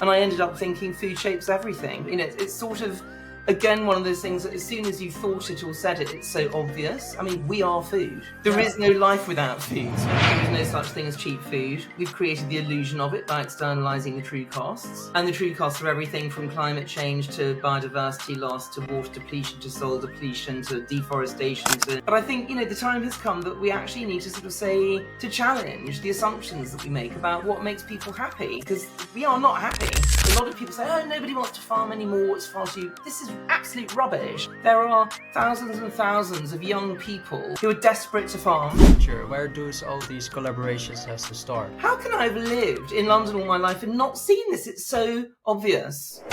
And I ended up thinking food shapes everything. It's sort of, again, one of those things that as soon as you've thought it or said it, it's so obvious. I mean, we are food. There is no life without food. There is no such thing as cheap food. We've created the illusion of it by externalizing the true costs. And the true costs are everything from climate change to biodiversity loss to water depletion to soil depletion to deforestation. But I think, the time has come that we actually need to sort of say, to challenge the assumptions that we make about what makes people happy. Because we are not happy. A lot of people say, oh, nobody wants to farm anymore, it's far too... This is absolute rubbish. There are thousands and thousands of young people who are desperate to farm. Sure, where do all these collaborations has to start? How can I have lived in London all my life and not seen this? It's so obvious.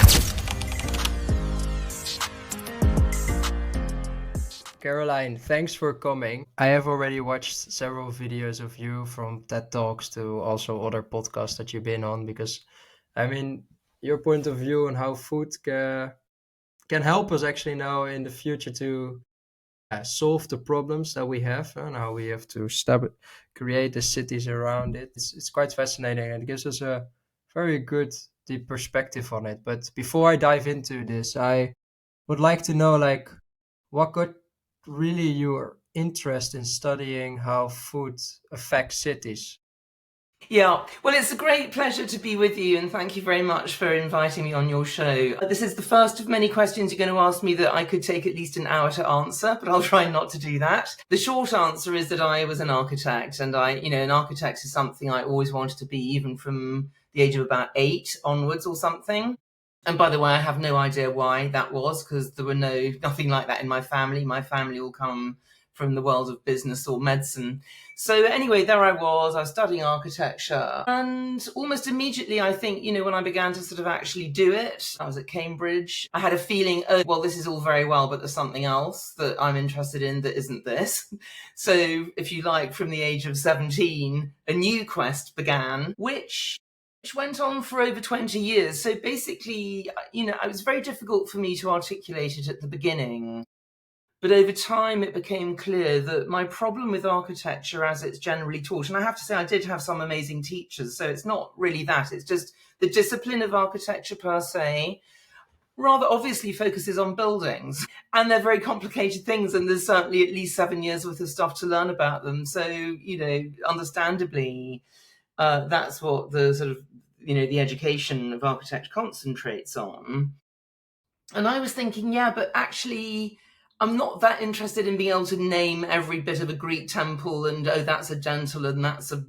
Caroline, thanks for coming. I have already watched several videos of you, from TED Talks to also other podcasts that you've been on, because, I mean, your point of view on how food can help us actually now in the future to solve the problems that we have and how we have to create the cities around it. It's quite fascinating, and it gives us a very good deep perspective on it. But before I dive into this, I would like to know, what got really your interest in studying how food affects cities? Yeah, well, it's a great pleasure to be with you, and thank you very much for inviting me on your show. This is the first of many questions you're going to ask me that I could take at least an hour to answer, but I'll try not to do that. The short answer is that I was an architect, and an architect is something I always wanted to be, even from the age of about 8 onwards or something. And by the way, I have no idea why that was, because there were nothing like that in my family. My family all come from the world of business or medicine. So anyway, there I was studying architecture. And almost immediately, I think, when I began to sort of actually do it, I was at Cambridge. I had a feeling, oh, well, this is all very well, but there's something else that I'm interested in that isn't this. So if you like, from the age of 17, a new quest began, which went on for over 20 years. So basically, it was very difficult for me to articulate it at the beginning. But over time, it became clear that my problem with architecture as it's generally taught, and I have to say I did have some amazing teachers, so it's not really that, it's just the discipline of architecture per se, rather obviously focuses on buildings. And they're very complicated things, and there's certainly at least 7 years worth of stuff to learn about them. So, understandably, that's what the sort of, the education of architecture concentrates on. And I was thinking, yeah, but actually, I'm not that interested in being able to name every bit of a Greek temple and, oh, that's a dentil and that's a,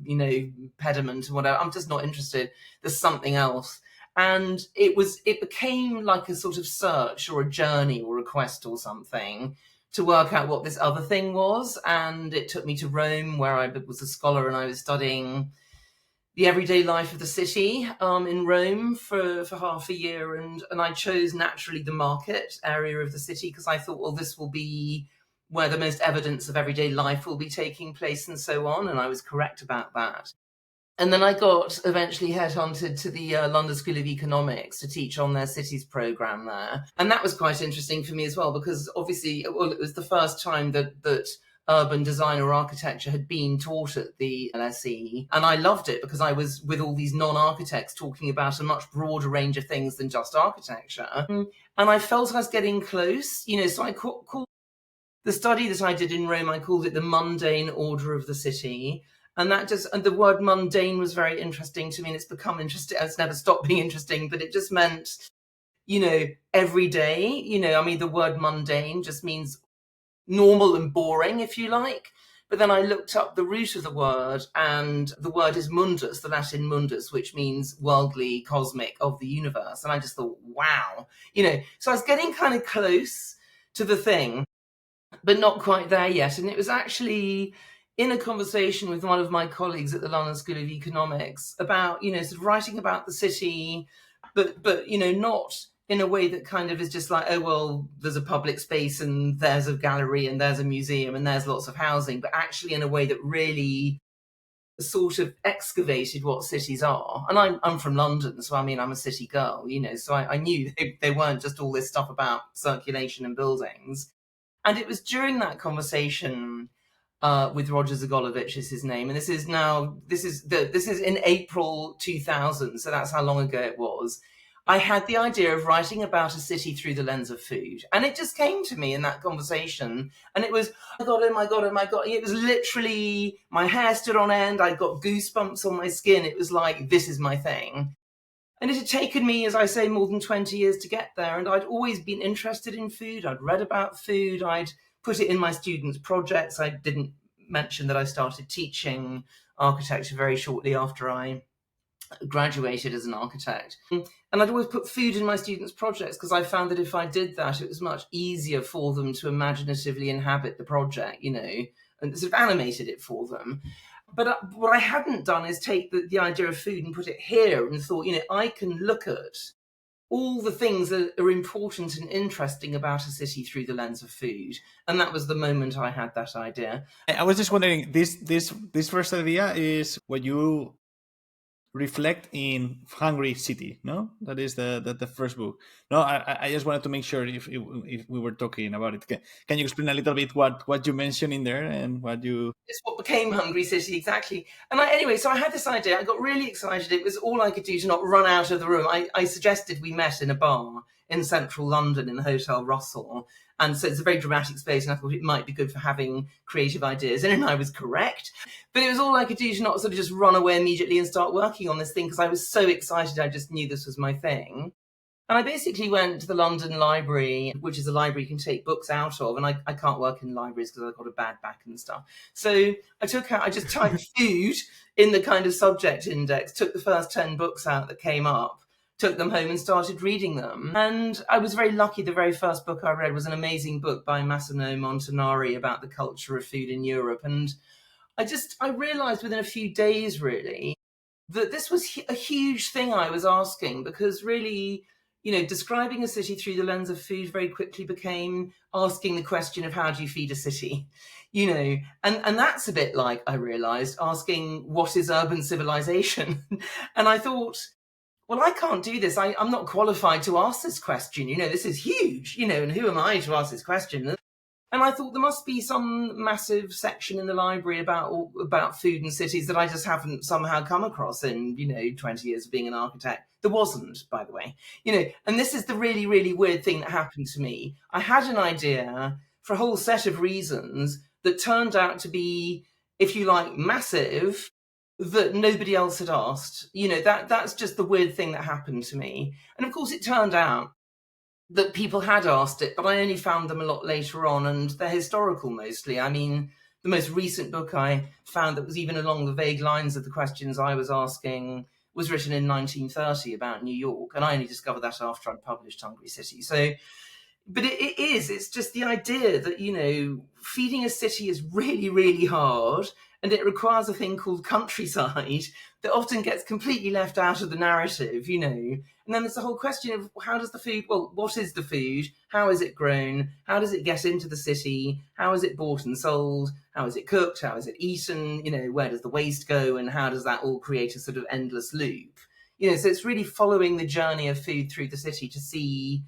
pediment and whatever. I'm just not interested. There's something else. And it became like a sort of search or a journey or a quest or something to work out what this other thing was. And it took me to Rome, where I was a scholar and I was studying the everyday life of the city in Rome for half a year. And I chose naturally the market area of the city because I thought, well, this will be where the most evidence of everyday life will be taking place and so on. And I was correct about that. And then I got eventually headhunted to the London School of Economics to teach on their cities program there. And that was quite interesting for me as well, because obviously, well, it was the first time that urban design or architecture had been taught at the LSE. And I loved it because I was with all these non-architects talking about a much broader range of things than just architecture. And I felt I was getting close, so I called the study that I did in Rome, I called it the mundane order of the city. And and the word mundane was very interesting to me, and it's become interesting. It's never stopped being interesting, but it just meant, every day, the word mundane just means normal and boring, if you like. But then I looked up the root of the word, and the word is mundus, the Latin mundus, which means worldly, cosmic, of the universe. And I just thought, wow, so I was getting kind of close to the thing, but not quite there yet. And it was actually in a conversation with one of my colleagues at the London School of Economics about, sort of writing about the city, but not in a way that kind of is just like, oh, well, there's a public space and there's a gallery and there's a museum and there's lots of housing, but actually in a way that really sort of excavated what cities are. And I'm from London, so I'm a city girl, so I knew they weren't just all this stuff about circulation and buildings. And it was during that conversation with Roger Zagolovich is his name, and this is in April 2000, so that's how long ago it was. I had the idea of writing about a city through the lens of food, and it just came to me in that conversation, and it was, oh my god, oh my god, it was literally, my hair stood on end, I got goosebumps on my skin, it was like, this is my thing. And it had taken me, as I say, more than 20 years to get there. And I'd always been interested in food. I'd read about food. I'd put it in my students' projects. I didn't mention that I started teaching architecture very shortly after I graduated as an architect. And I'd always put food in my students' projects because I found that if I did that, it was much easier for them to imaginatively inhabit the project, and sort of animated it for them. But what I hadn't done is take the idea of food and put it here and thought, I can look at all the things that are important and interesting about a city through the lens of food. And that was the moment I had that idea. I was just wondering, this first idea is what you reflect in Hungry City, no? That is the first book. No, I just wanted to make sure if we were talking about it. Can you explain a little bit what you mentioned in there and what you... It's what became Hungry City, exactly. And anyway, so I had this idea. I got really excited. It was all I could do to not run out of the room. I suggested we met in a bar in central London in the Hotel Russell. And so it's a very dramatic space, and I thought it might be good for having creative ideas. And I was correct. But it was all I could do to not sort of just run away immediately and start working on this thing, because I was so excited. I just knew this was my thing. And I basically went to the London Library, which is a library you can take books out of. And I can't work in libraries because I've got a bad back and stuff. So I just typed food in the kind of subject index, took the first 10 books out that came up, took them home and started reading them. And I was very lucky. The very first book I read was an amazing book by Massimo Montanari about the culture of food in Europe. And I realized within a few days, really, that this was a huge thing I was asking, because really, describing a city through the lens of food very quickly became asking the question of how do you feed a city, and that's a bit like, I realized, asking what is urban civilization. And I thought, well, I can't do this. I'm not qualified to ask this question. This is huge, and who am I to ask this question? And I thought there must be some massive section in the library about food and cities that I just haven't somehow come across in, 20 years of being an architect. There wasn't, by the way. And this is the really, really weird thing that happened to me. I had an idea for a whole set of reasons that turned out to be, if you like, massive, that nobody else had asked. That's just the weird thing that happened to me. And of course, it turned out that people had asked it, but I only found them a lot later on, and they're historical mostly. I mean, the most recent book I found that was even along the vague lines of the questions I was asking was written in 1930 about New York, and I only discovered that after I'd published Hungry City. So, but it's just the idea that, feeding a city is really, really hard, and it requires a thing called countryside that often gets completely left out of the narrative, And then there's the whole question of what is the food? How is it grown? How does it get into the city? How is it bought and sold? How is it cooked? How is it eaten? Where does the waste go? And how does that all create a sort of endless loop? So it's really following the journey of food through the city to see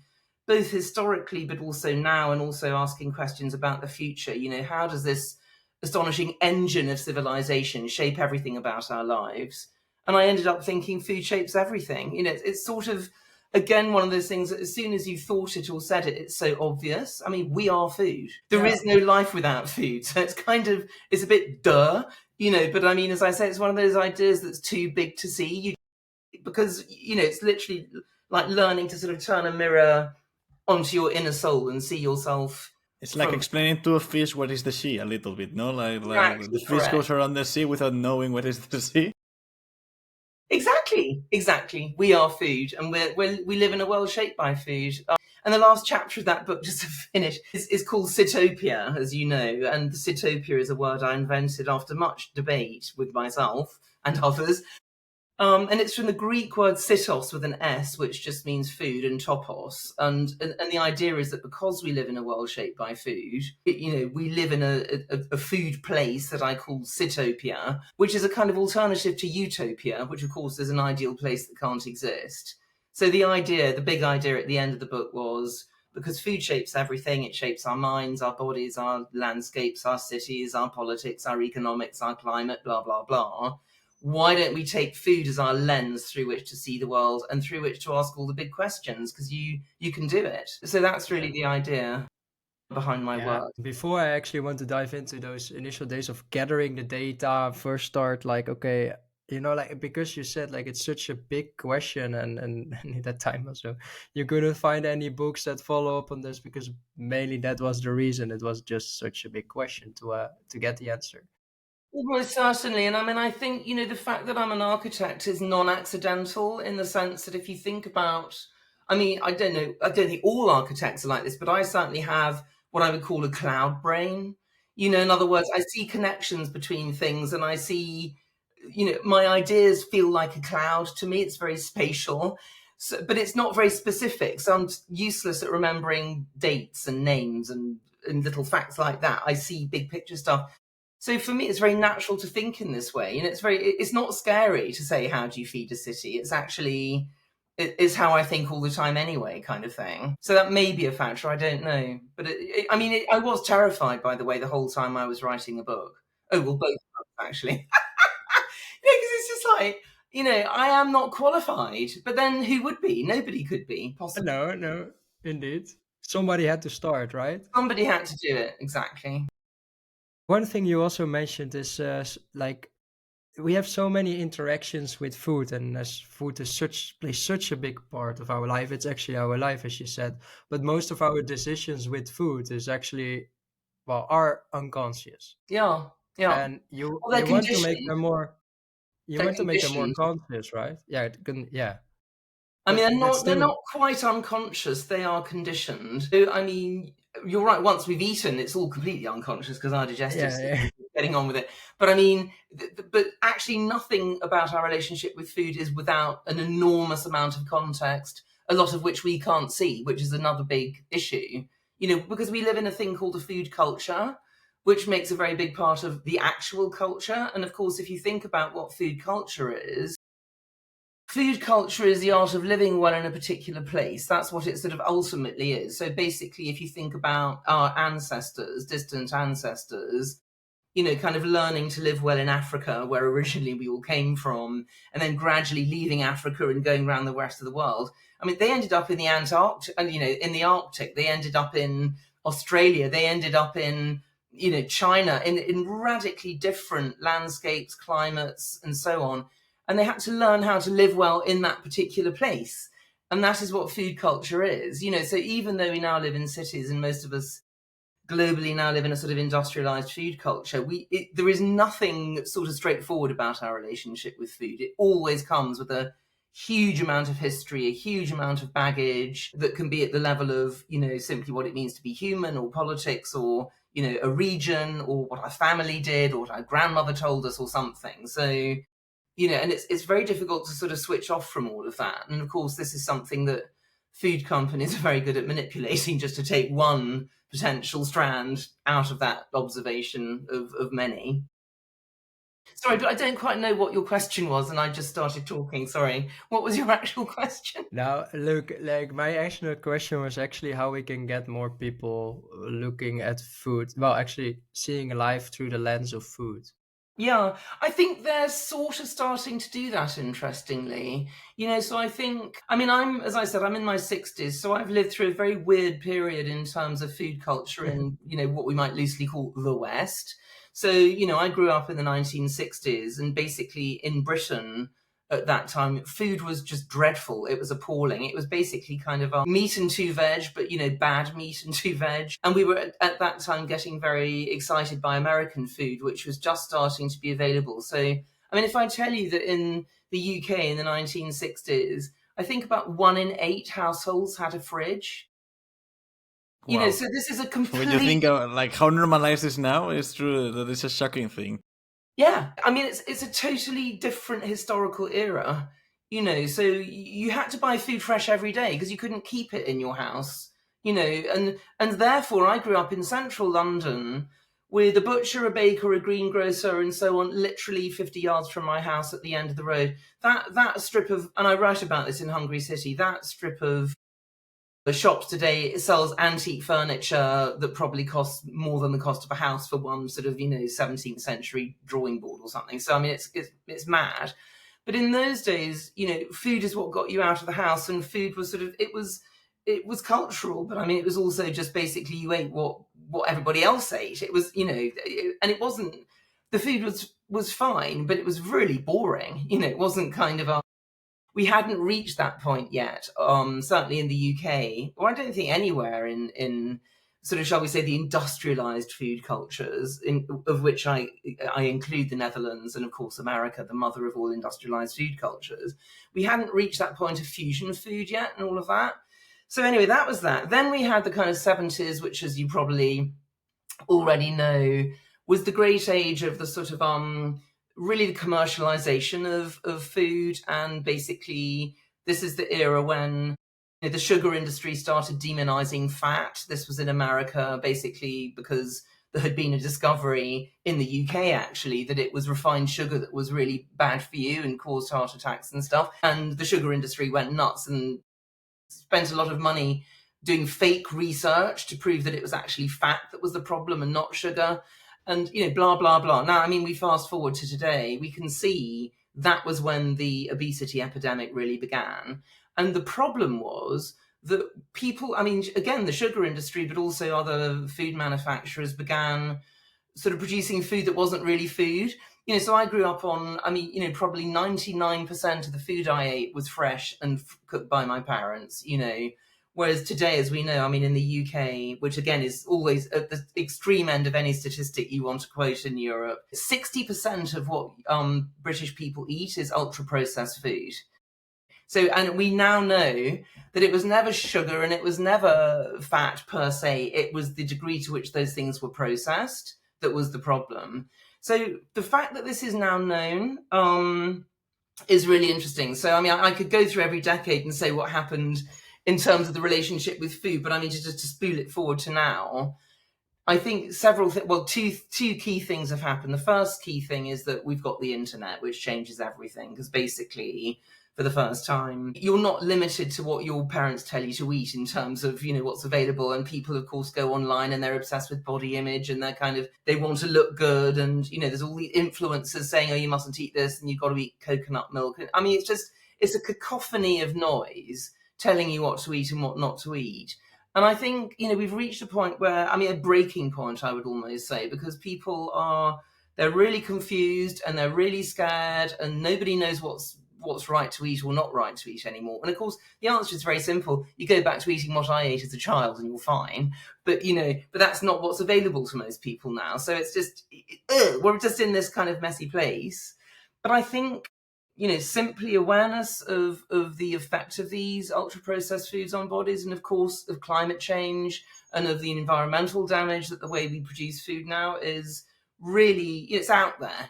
both historically, but also now, and also asking questions about the future. How does this astonishing engine of civilization shape everything about our lives? And I ended up thinking food shapes everything. It's sort of, again, one of those things that as soon as you've thought it or said it, it's so obvious. I mean, we are food. There is no life without food. So it's a bit duh, but I mean, as I say, it's one of those ideas that's too big to see, because, it's literally like learning to sort of turn a mirror onto your inner soul and see yourself. It's like explaining to a fish what is the sea a little bit, no? Like the fish correct. Goes around the sea without knowing what is the sea. Exactly. We are food, and we live in a world shaped by food. And the last chapter of that book, just to finish, is called Sitopia, as you know. And Sitopia is a word I invented after much debate with myself and others. And it's from the Greek word sitos with an S, which just means food, and topos. And the idea is that because we live in a world shaped by food, we live in a food place that I call Sitopia, which is a kind of alternative to utopia, which of course is an ideal place that can't exist. So the big idea at the end of the book was because food shapes everything. It shapes our minds, our bodies, our landscapes, our cities, our politics, our economics, our climate, blah, blah, blah. Why don't we take food as our lens through which to see the world and through which to ask all the big questions? Because you can do it. So that's really the idea behind my Yeah, work. before I actually want to dive into those initial days of gathering the data, first start like, okay, like because you said like it's such a big question and and at that time also you couldn't find any books that follow up on this because mainly that was the reason. It was just such a big question to get the answer. Almost certainly. And I mean, I think, the fact that I'm an architect is non-accidental in the sense that if you think about, I mean, I don't know, I don't think all architects are like this, but I certainly have what I would call a cloud brain. In other words, I see connections between things and I see, my ideas feel like a cloud to me. It's very spatial. So, but it's not very specific. So I'm useless at remembering dates and names and little facts like that. I see big picture stuff. So for me, it's very natural to think in this way. It's not scary to say, how do you feed a city? It's actually, it's how I think all the time anyway, kind of thing. So that may be a factor, I don't know. But I was terrified, by the way, the whole time I was writing the book. Oh, well, both books, actually. Because it's just like, I am not qualified, but then who would be? Nobody could be, possibly. No, indeed. Somebody had to start, right? Somebody had to do it, exactly. One thing you also mentioned is like we have so many interactions with food, and as food is plays such a big part of our life, it's actually our life, as you said. But most of our decisions with food is actually, well, are unconscious, Yeah, yeah. and you Well, they're you want to make conditioned. them more, They're conditioned. conscious, right? Yeah, yeah. I mean, But that's they're still, not quite unconscious, they are conditioned. So, I mean, you're right, once we've eaten, it's all completely unconscious because our digestive yeah, system yeah. is getting on with it. But I mean, but actually nothing about our relationship with food is without an enormous amount of context, a lot of which we can't see, which is another big issue. Because we live in a thing called a food culture, which makes a very big part of the actual culture. And of course, if you think about what food culture is the art of living well in a particular place. That's what it sort of ultimately is. So basically, if you think about our ancestors, distant ancestors, kind of learning to live well in Africa, where originally we all came from, and then gradually leaving Africa and going around the rest of the world. I mean, they ended up in the Antarctic, in the Arctic. They ended up in Australia. They ended up in, China, in radically different landscapes, climates, and so on. And they had to learn how to live well in that particular place. And that is what food culture is. So even though we now live in cities and most of us globally now live in a sort of industrialized food culture, there is nothing sort of straightforward about our relationship with food. It always comes with a huge amount of history, a huge amount of baggage that can be at the level of, simply what it means to be human, or politics, or, a region, or what our family did, or what our grandmother told us, or something. So, and it's very difficult to sort of switch off from all of that. And of course, this is something that food companies are very good at manipulating, just to take one potential strand out of that observation of many. Sorry, but I don't quite know what your question was, and I just started talking. Sorry. What was your actual question? Now, look, like my actual question was actually how we can get more people looking at food. Well, actually seeing life through the lens of food. Yeah, I think they're sort of starting to do that, interestingly. So I think, I mean, as I said, I'm in my 60s, so I've lived through a very weird period in terms of food culture in, what we might loosely call the West. So, I grew up in the 1960s, and basically in Britain at that time, food was just dreadful. It was appalling. It was basically kind of meat and two veg, but, bad meat and two veg. And we were at that time getting very excited by American food, which was just starting to be available. So, I mean, if I tell you that in the UK in the 1960s, I think about 1 in 8 households had a fridge. Wow. So this is a When you think of like how normalized this now, it's true that it's a shocking thing. Yeah, I mean, it's a totally different historical era, so you had to buy food fresh every day because you couldn't keep it in your house, and therefore I grew up in central London with a butcher, a baker, a greengrocer, and so on, literally 50 yards from my house at the end of the road. That strip of, and I write about this in Hungry City, that strip of The shops today, it sells antique furniture that probably costs more than the cost of a house for one sort of, 17th century drawing board or something. So, I mean, it's mad. But in those days, food is what got you out of the house, and food was it was cultural, but I mean, it was also just basically you ate what everybody else ate. It was, and it wasn't, the food was fine, but it was really boring. It wasn't kind of we hadn't reached that point yet. Certainly in the UK, or I don't think anywhere in sort of, shall we say, the industrialized food cultures, of which I include the Netherlands and of course America, the mother of all industrialized food cultures. We hadn't reached that point of fusion food yet and all of that. So anyway, that was that. Then we had the kind of 70s, which, as you probably already know, was the great age of the sort of really the commercialization of food. And basically this is the era when the sugar industry started demonizing fat. This was in America, basically because there had been a discovery in the UK, actually, that it was refined sugar that was really bad for you and caused heart attacks and stuff. And the sugar industry went nuts and spent a lot of money doing fake research to prove that it was actually fat that was the problem and not sugar, and blah blah blah. Now, I mean, we fast forward to today, we can see that was when the obesity epidemic really began. And the problem was that people, I mean, again, the sugar industry, but also other food manufacturers began sort of producing food that wasn't really food. So I grew up on, I mean, probably 99% of the food I ate was fresh and cooked by my parents, Whereas today, as we know, I mean, in the UK, which again is always at the extreme end of any statistic you want to quote in Europe, 60% of what British people eat is ultra-processed food. So, and we now know that it was never sugar and it was never fat per se. It was the degree to which those things were processed that was the problem. So the fact that this is now known is really interesting. So, I mean, I could go through every decade and say what happened in terms of the relationship with food, but I mean, just to spool it forward to now, I think two key things have happened. The first key thing is that we've got the internet, which changes everything, because basically, for the first time, you're not limited to what your parents tell you to eat in terms of, what's available. And people, of course, go online and they're obsessed with body image and they want to look good. And, there's all the influencers saying, oh, you mustn't eat this and you've got to eat coconut milk. I mean, it's a cacophony of noise telling you what to eat and what not to eat. And I think, we've reached a point where, I mean, a breaking point, I would almost say, because they're really confused and they're really scared and nobody knows what's right to eat or not right to eat anymore. And of course, the answer is very simple. You go back to eating what I ate as a child and you're fine. But, but that's not what's available to most people now. So it's just, we're just in this kind of messy place. But I think, simply awareness of the effect of these ultra-processed foods on bodies, and of course of climate change and of the environmental damage that the way we produce food now is really, it's out there,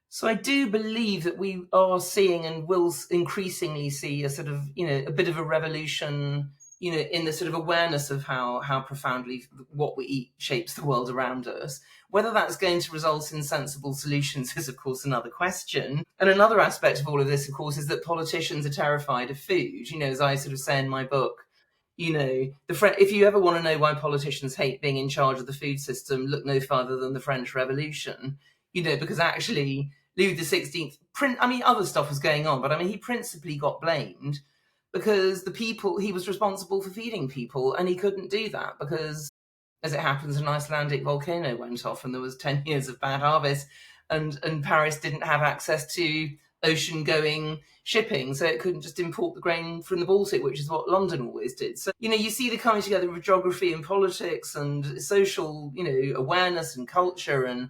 So I do believe that we are seeing and will increasingly see a sort of, a bit of a revolution, in the sort of awareness of how profoundly what we eat shapes the world around us. Whether that's going to result in sensible solutions is, of course, another question. And another aspect of all of this, of course, is that politicians are terrified of food. As I sort of say in my book, if you ever want to know why politicians hate being in charge of the food system, look no further than the French Revolution, because actually Louis XVI, other stuff was going on, but I mean, he principally got blamed because he was responsible for feeding people, and he couldn't do that because, as it happens, an Icelandic volcano went off and there was 10 years of bad harvest, and Paris didn't have access to ocean-going shipping, so it couldn't just import the grain from the Baltic, which is what London always did. So, you see the coming together of geography and politics and social, awareness and culture, and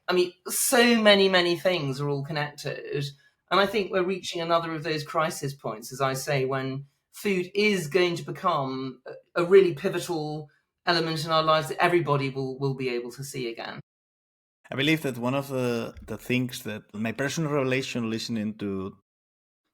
I mean, so many things are all connected. And I think we're reaching another of those crisis points, as I say, when food is going to become a really pivotal element in our lives that everybody will be able to see again. I believe that one of the things that my personal revelation listening to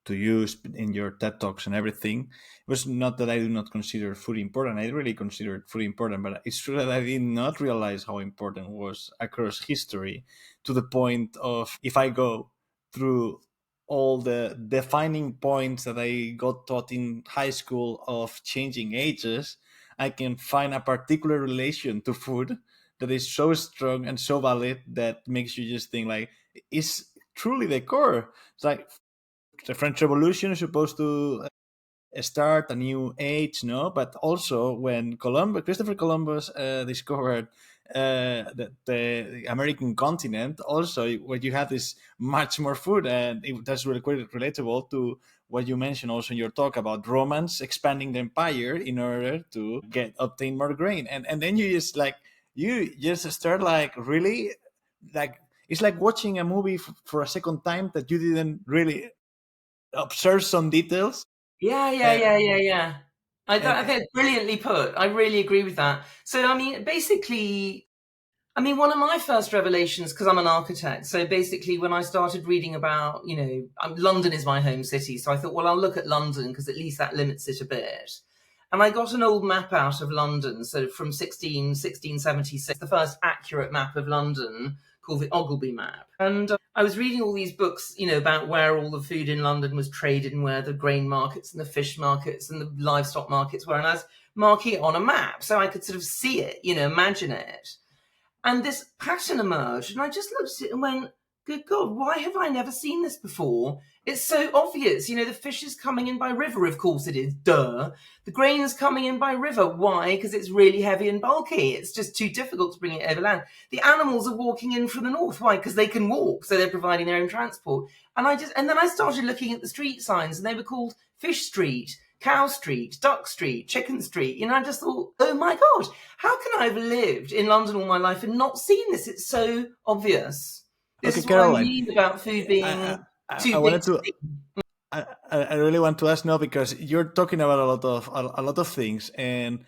you in your TED Talks and everything was not that I do not consider food important. I really considered food important, but it's true that I did not realize how important it was across history, to the point of, if I go through all the defining points that I got taught in high school of changing ages, I can find a particular relation to food that is so strong and so valid that makes you just think like, it's truly the core. It's like the French Revolution is supposed to start a new age, no? But also when Christopher Columbus discovered the American continent, also what you have is much more food, and that's really quite relatable to what you mentioned also in your talk about Romans expanding the empire in order to obtain more grain, and then you just start like really like it's like watching a movie for a second time that you didn't really observe some details. Yeah, yeah, and yeah, yeah, yeah. I and think it's brilliantly put. I really agree with that. So, I mean, basically, I mean, one of my first revelations, because I'm an architect, so basically when I started reading about, London is my home city, so I thought, well, I'll look at London because at least that limits it a bit. And I got an old map out of London, so from 1676, the first accurate map of London called the Ogilvy map. And I was reading all these books, about where all the food in London was traded and where the grain markets and the fish markets and the livestock markets were. And I was marking it on a map so I could sort of see it, imagine it. And this pattern emerged, and I just looked at it and went, good God, why have I never seen this before? It's so obvious. The fish is coming in by river, of course it is, duh. The grain is coming in by river. Why? Because it's really heavy and bulky. It's just too difficult to bring it over land. The animals are walking in from the north. Why? Because they can walk, so they're providing their own transport. And then I started looking at the street signs, and they were called Fish Street, Cow Street, Duck Street, Chicken Street. I just thought, oh my God, how can I have lived in London all my life and not seen this? It's so obvious. This okay, is what I Caroline, mean about food being I too big wanted to to. see. I really want to ask now because you're talking about a lot of things, and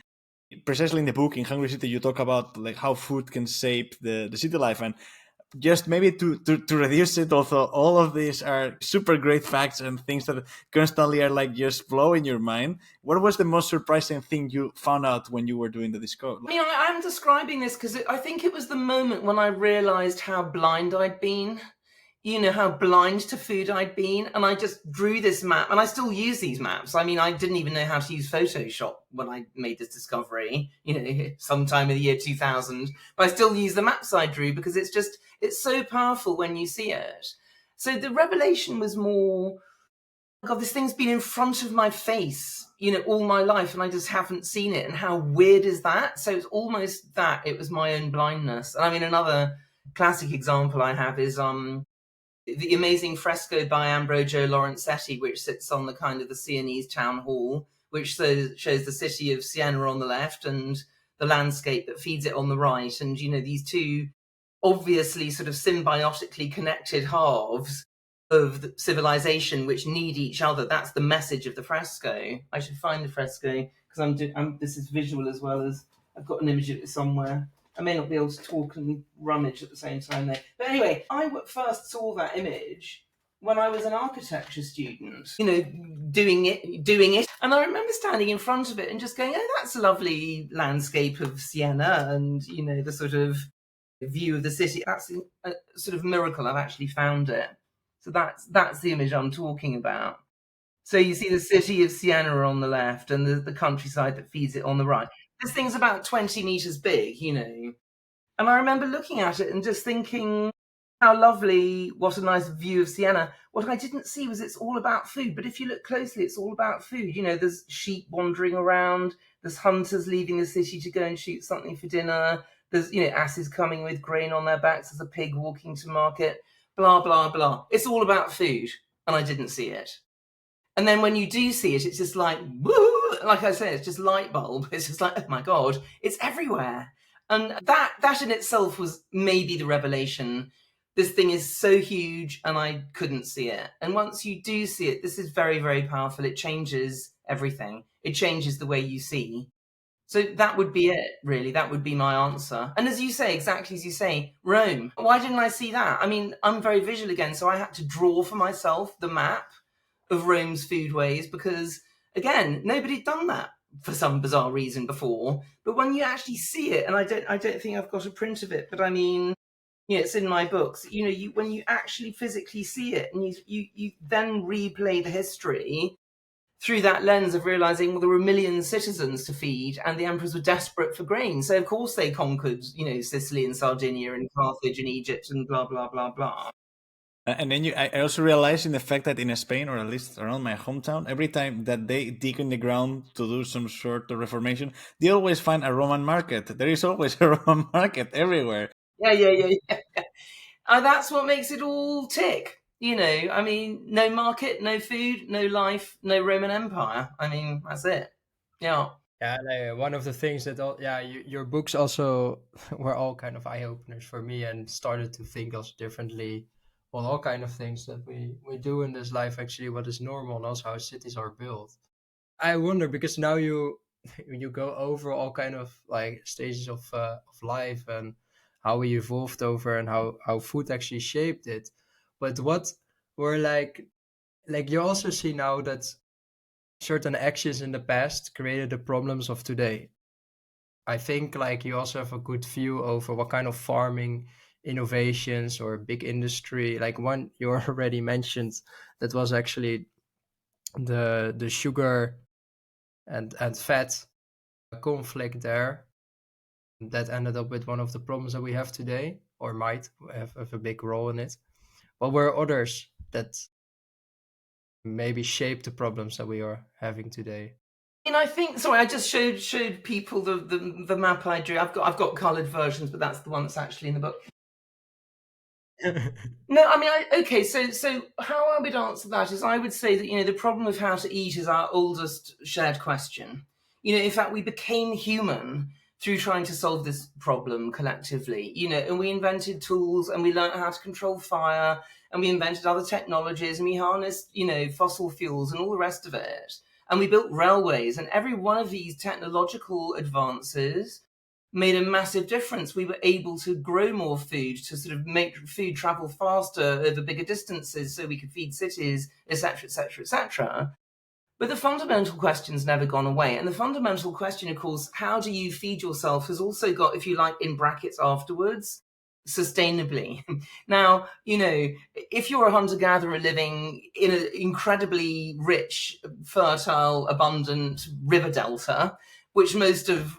precisely in the book in Hungry City, you talk about like how food can shape the city life, and just maybe to reduce it. Also, all of these are super great facts and things that constantly are like just blowing your mind. What was the most surprising thing you found out when you were doing the discovery? I mean, I'm describing this because I think it was the moment when I realised how blind I'd been. How blind to food I'd been. And I just drew this map, and I still use these maps. I mean, I didn't even know how to use Photoshop when I made this discovery, sometime in the year 2000. But I still use the maps I drew because it's so powerful when you see it. So the revelation was more, God, this thing's been in front of my face, all my life, and I just haven't seen it. And how weird is that? So it's almost that it was my own blindness. And I mean, another classic example I have is the amazing fresco by Ambrogio Lorenzetti, which sits on the kind of the Sienese town hall, which shows the city of Siena on the left and the landscape that feeds it on the right. And, these two obviously sort of symbiotically connected halves of the civilization which need each other. That's the message of the fresco. I should find the fresco because this is visual as well as I've got an image of it somewhere. I may not be able to talk and rummage at the same time there. But anyway, I first saw that image when I was an architecture student, doing it. And I remember standing in front of it and just going, oh, that's a lovely landscape of Siena and, the sort of view of the city. That's a sort of miracle. I've actually found it. So that's the image I'm talking about. So you see the city of Siena on the left and the countryside that feeds it on the right. This thing's about 20 meters big, And I remember looking at it and just thinking, how lovely, what a nice view of Siena. What I didn't see was it's all about food. But if you look closely, it's all about food. There's sheep wandering around. There's hunters leaving the city to go and shoot something for dinner. There's, asses coming with grain on their backs. There's a pig walking to market, blah, blah, blah. It's all about food. And I didn't see it. And then when you do see it, it's just like, woo! Like I say, it's just light bulb. It's just like, oh my God, it's everywhere. And that in itself was maybe the revelation. This thing is so huge and I couldn't see it. And once you do see it, this is very, very powerful. It changes everything. It changes the way you see. So that would be it, really. That would be my answer. And as you say, exactly as you say, Rome. Why didn't I see that? I mean, I'm very visual again, so I had to draw for myself the map of Rome's foodways because, again, nobody'd done that for some bizarre reason before. But when you actually see it, and I don't think I've got a print of it, but I mean, it's in my books. When you actually physically see it, and you then replay the history through that lens of realizing, well, there were millions of citizens to feed, and the emperors were desperate for grain. So of course they conquered, Sicily and Sardinia and Carthage and Egypt and blah blah blah blah. And then I also realized in the fact that in Spain, or at least around my hometown, every time that they dig in the ground to do some sort of reformation, they always find a Roman market. There is always a Roman market everywhere. Yeah. And that's what makes it all tick. No market, no food, no life, no Roman Empire. That's it. Yeah. Yeah, one of the things that your books also were all kind of eye openers for me, and started to think also differently on all kind of things that we do in this life, actually what is normal, and also how cities are built. I wonder, because now you go over all kind of like stages of life, and how we evolved over, and how food actually shaped it. But what were like you also see now that certain actions in the past created the problems of today. I think like you also have a good view over what kind of farming innovations or big industry, like one you already mentioned, that was actually the sugar and fat conflict there, that ended up with one of the problems that we have today, or might have a big role in it. What were others that maybe shape the problems that we are having today? I think. Sorry, I just showed people the map I drew. I've got coloured versions, but that's the one that's actually in the book. No, okay. So how I would answer that is, I would say that the problem of how to eat is our oldest shared question. In fact, we became human through trying to solve this problem collectively. And we invented tools, and we learned how to control fire, and we invented other technologies, and we harnessed fossil fuels and all the rest of it. And we built railways, and every one of these technological advances made a massive difference. We were able to grow more food, to sort of make food travel faster over bigger distances, so we could feed cities, etc., etc., etc. But the fundamental question's never gone away. And the fundamental question, of course, how do you feed yourself, has also got, if you like, in brackets afterwards, sustainably. Now, if you're a hunter-gatherer living in an incredibly rich, fertile, abundant river delta, which most of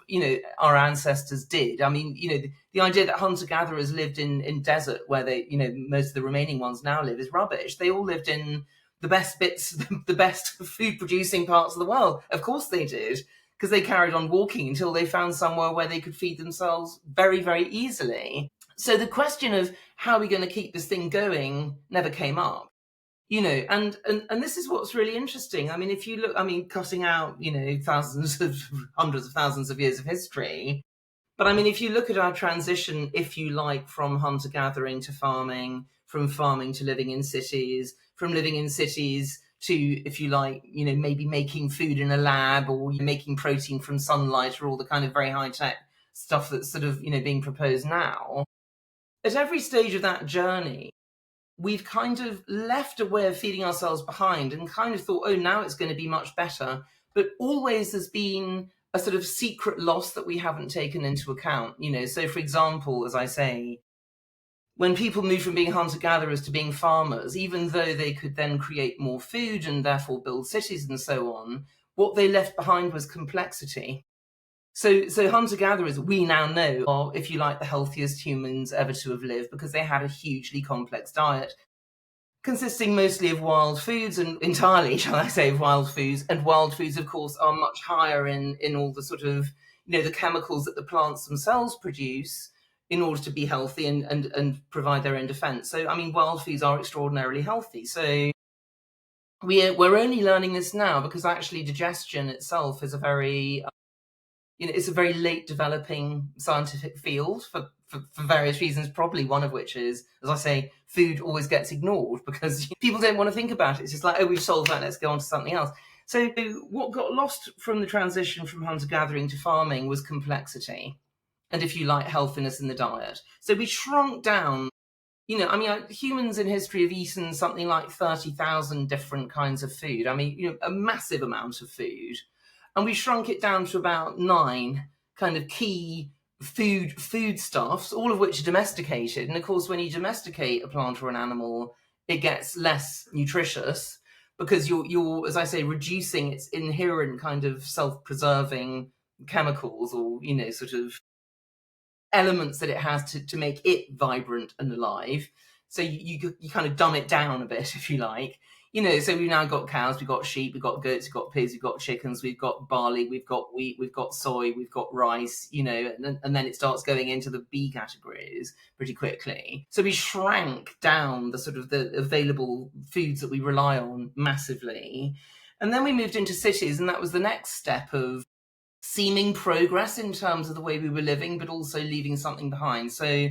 our ancestors did. The idea that hunter-gatherers lived in desert, where they most of the remaining ones now live, is rubbish. They all lived in the best bits, the best food producing parts of the world. Of course they did, because they carried on walking until they found somewhere where they could feed themselves very, very easily. So the question of how are we going to keep this thing going never came up. And this is what's really interesting. If you look, cutting out, hundreds of thousands of years of history. But if you look at our transition, if you like, from hunter-gathering to farming, from farming to living in cities, from living in cities to, if you like, maybe making food in a lab, or making protein from sunlight, or all the kind of very high-tech stuff that's sort of, being proposed now. At every stage of that journey, we've kind of left a way of feeding ourselves behind, and kind of thought, oh, now it's going to be much better. But always there's been a sort of secret loss that we haven't taken into account. So for example, as I say, when people moved from being hunter-gatherers to being farmers, even though they could then create more food and therefore build cities and so on, what they left behind was complexity. So hunter-gatherers, we now know, are, if you like, the healthiest humans ever to have lived, because they had a hugely complex diet, consisting mostly of wild foods, and entirely, shall I say, of wild foods. And wild foods, of course, are much higher in all the sort of, the chemicals that the plants themselves produce in order to be healthy and provide their own defense. So, wild foods are extraordinarily healthy. So we're only learning this now, because actually digestion itself is a very it's a very late developing scientific field for various reasons, probably one of which is, as I say, food always gets ignored because people don't want to think about it. It's just like, oh, we've solved that, let's go on to something else. So what got lost from the transition from hunter-gathering to farming was complexity, and, if you like, healthiness in the diet. So we shrunk down, humans in history have eaten something like 30,000 different kinds of food. A massive amount of food. And we shrunk it down to about 9 kind of key foodstuffs, all of which are domesticated. And of course, when you domesticate a plant or an animal, it gets less nutritious because you're, as I say, reducing its inherent kind of self-preserving chemicals, or, you know, sort of elements that it has to make it vibrant and alive. So you kind of dumb it down a bit, if you like. You know, so we've now got cows, we've got sheep, we've got goats, we've got pigs, we've got chickens, we've got barley, we've got wheat, we've got soy, we've got rice, you know, and then it starts going into the B categories pretty quickly. So we shrank down the sort of the available foods that we rely on massively. And then we moved into cities, and that was the next step of seeming progress in terms of the way we were living, but also leaving something behind. So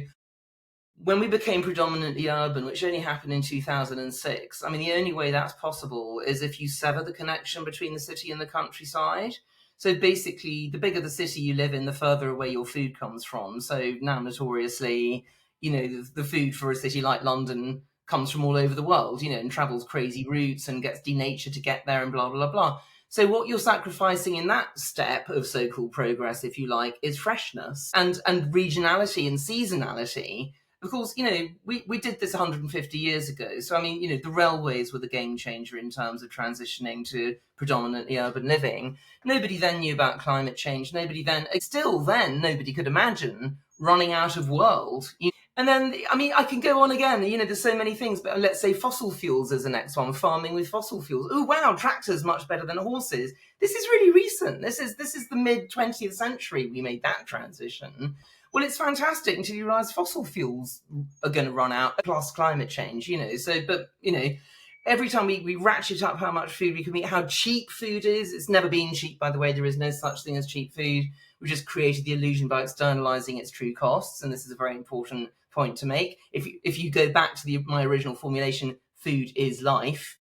when we became predominantly urban, which only happened in 2006, I mean, the only way that's possible is if you sever the connection between the city and the countryside. So basically, the bigger the city you live in, the further away your food comes from. So now, notoriously, you know, the food for a city like London comes from all over the world, you know, and travels crazy routes and gets denatured to get there and blah, blah, blah. So what you're sacrificing in that step of so-called progress, if you like, is freshness and regionality and seasonality. Of course, you know, we did this 150 years ago. So, I mean, you know, the railways were the game changer in terms of transitioning to predominantly urban living. Nobody then knew about climate change. Nobody could imagine running out of world. And then, I mean, I can go on again, you know, there's so many things, but let's say fossil fuels is the next one, farming with fossil fuels. Oh, wow, tractors much better than horses. This is really recent. This is the mid 20th century we made that transition. Well, it's fantastic until you realize fossil fuels are going to run out, plus climate change, you know. So, but, you know, every time we ratchet up how much food we can eat, how cheap food is. It's never been cheap, by the way. There is no such thing as cheap food. We just created the illusion by externalizing its true costs. And this is a very important point to make. If you go back to my original formulation, food is life,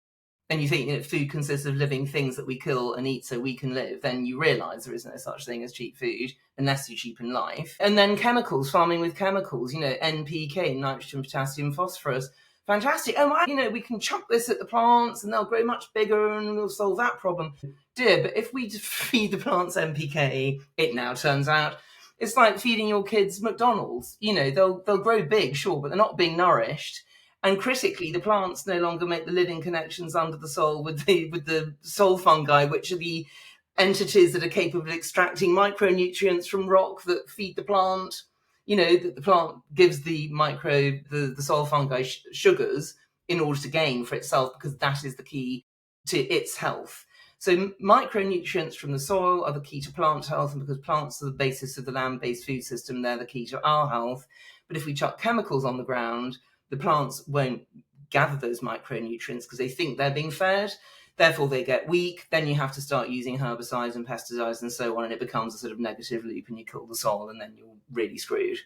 and you think, you know, food consists of living things that we kill and eat so we can live, then you realize there is no such thing as cheap food unless you cheapen life. And then chemicals, farming with chemicals, you know, NPK, nitrogen, potassium, phosphorus. Fantastic. Oh, you know, we can chuck this at the plants and they'll grow much bigger and we'll solve that problem. Dear, but if we feed the plants NPK, it now turns out it's like feeding your kids McDonald's. You know, they'll grow big, sure, but they're not being nourished. And critically, the plants no longer make the living connections under the soil with the soil fungi, which are the entities that are capable of extracting micronutrients from rock that feed the plant. You know, that the plant gives the soil fungi sugars in order to gain for itself, because that is the key to its health. So micronutrients from the soil are the key to plant health, and because plants are the basis of the land-based food system, they're the key to our health. But if we chuck chemicals on the ground, the plants won't gather those micronutrients because they think they're being fed. Therefore, they get weak. Then you have to start using herbicides and pesticides and so on, and it becomes a sort of negative loop, and you kill the soil, and then you're really screwed.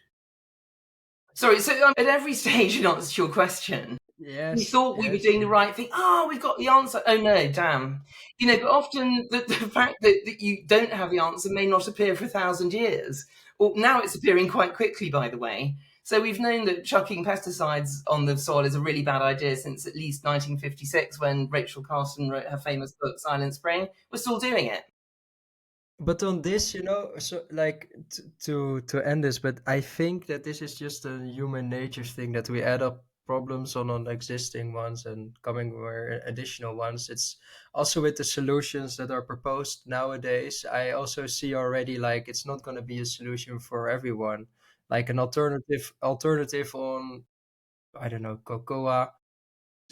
Sorry, so at every stage in answer to your question, we thought we were doing the right thing. Oh, we've got the answer. Oh, no, damn. You know, but often the fact that you don't have the answer may not appear for 1,000 years. Well, now it's appearing quite quickly, by the way. So we've known that chucking pesticides on the soil is a really bad idea since at least 1956, when Rachel Carson wrote her famous book, Silent Spring. We're still doing it. But on this, you know, so like to end this, but I think that this is just a human nature thing, that we add up problems on existing ones and coming with additional ones. It's also with the solutions that are proposed nowadays. I also see already, like, it's not going to be a solution for everyone. Like an alternative on, I don't know, cocoa.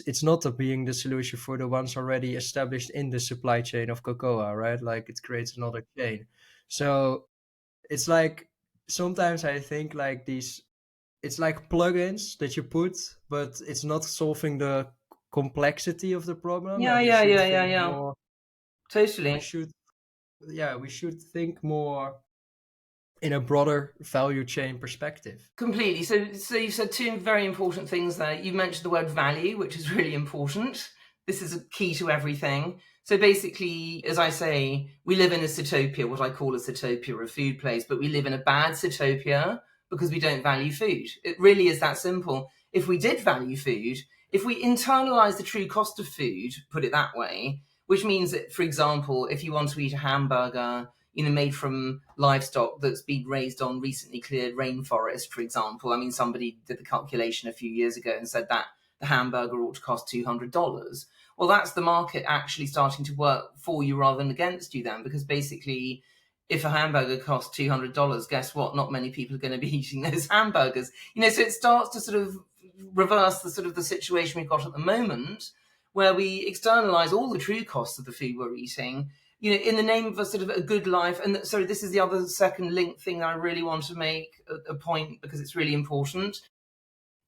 It's not being the solution for the ones already established in the supply chain of cocoa, right? Like, it creates another chain. So it's like, sometimes I think like these, it's like plugins that you put, but it's not solving the complexity of the problem. Yeah. More, Totally. we should think more in a broader value chain perspective. Completely. So you said two very important things there. You mentioned the word value, which is really important. This is a key to everything. So basically, as I say, we live in a Sitopia, what I call a Sitopia, a food place, but we live in a bad Sitopia because we don't value food. It really is that simple. If we did value food, if we internalize the true cost of food, put it that way, which means that, for example, if you want to eat a hamburger, made from livestock that's been raised on recently cleared rainforest, for example. I mean, somebody did the calculation a few years ago and said that the hamburger ought to cost $200. Well, that's the market actually starting to work for you rather than against you then, because basically, if a hamburger costs $200, guess what? Not many people are going to be eating those hamburgers. So it starts to sort of reverse the situation we've got at the moment, where we externalize all the true costs of the food we're eating, in the name of a good life. And sorry, this is the other second link thing that I really want to make a point, because it's really important.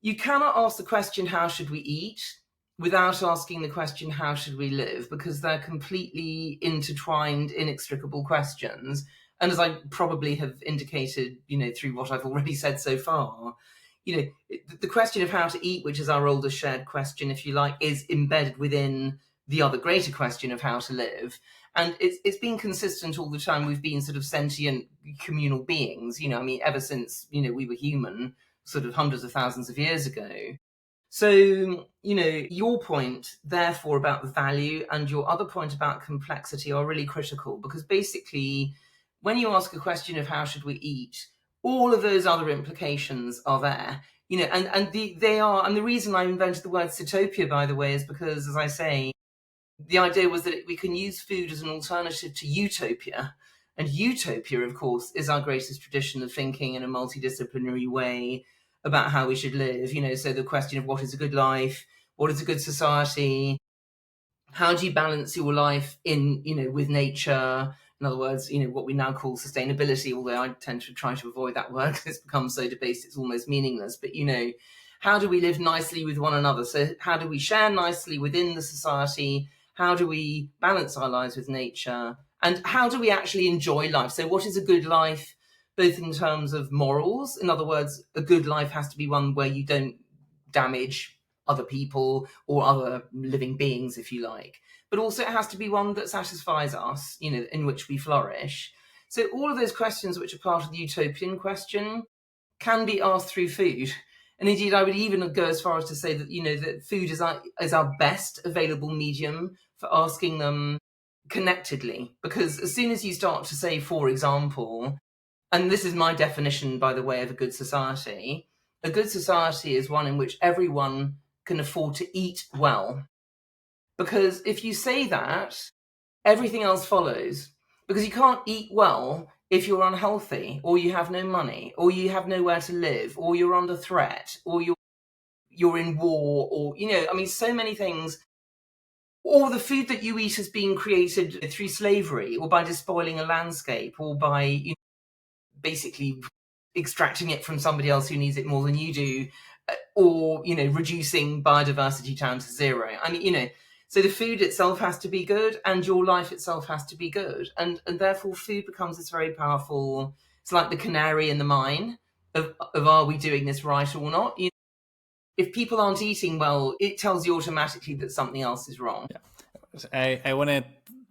You cannot ask the question, how should we eat, without asking the question, how should we live? Because they're completely intertwined, inextricable questions. And as I probably have indicated, through what I've already said so far, the question of how to eat, which is our oldest shared question, if you like, is embedded within the other greater question of how to live. And it's been consistent all the time. We've been sort of sentient communal beings, ever since, we were human, sort of hundreds of thousands of years ago. So, your point, therefore, about value and your other point about complexity are really critical, because basically, when you ask a question of how should we eat, all of those other implications are there. They are, and the reason I invented the word Sitopia, by the way, is because, as I say, the idea was that we can use food as an alternative to utopia. And utopia, of course, is our greatest tradition of thinking in a multidisciplinary way about how we should live. So the question of what is a good life, what is a good society, how do you balance your life with nature? In other words, what we now call sustainability, although I tend to try to avoid that word because it's become so debased it's almost meaningless. But, how do we live nicely with one another? So how do we share nicely within the society? How do we balance our lives with nature? And how do we actually enjoy life? So what is a good life, both in terms of morals? In other words, a good life has to be one where you don't damage other people or other living beings, if you like. But also it has to be one that satisfies us, in which we flourish. So all of those questions which are part of the utopian question can be asked through food. And indeed, I would even go as far as to say that, that food is our best available medium for asking them connectedly. Because as soon as you start to say, for example, and this is my definition, by the way, of a good society is one in which everyone can afford to eat well. Because if you say that, everything else follows. Because you can't eat well if you're unhealthy, or you have no money, or you have nowhere to live, or you're under threat, or you're in war, or so many things. Or the food that you eat has been created through slavery, or by despoiling a landscape, or by basically extracting it from somebody else who needs it more than you do, or reducing biodiversity down to zero. So the food itself has to be good, and your life itself has to be good, and therefore food becomes this very powerful. It's like the canary in the mine of are we doing this right or not? If people aren't eating well, it tells you automatically that something else is wrong. Yeah. I wanted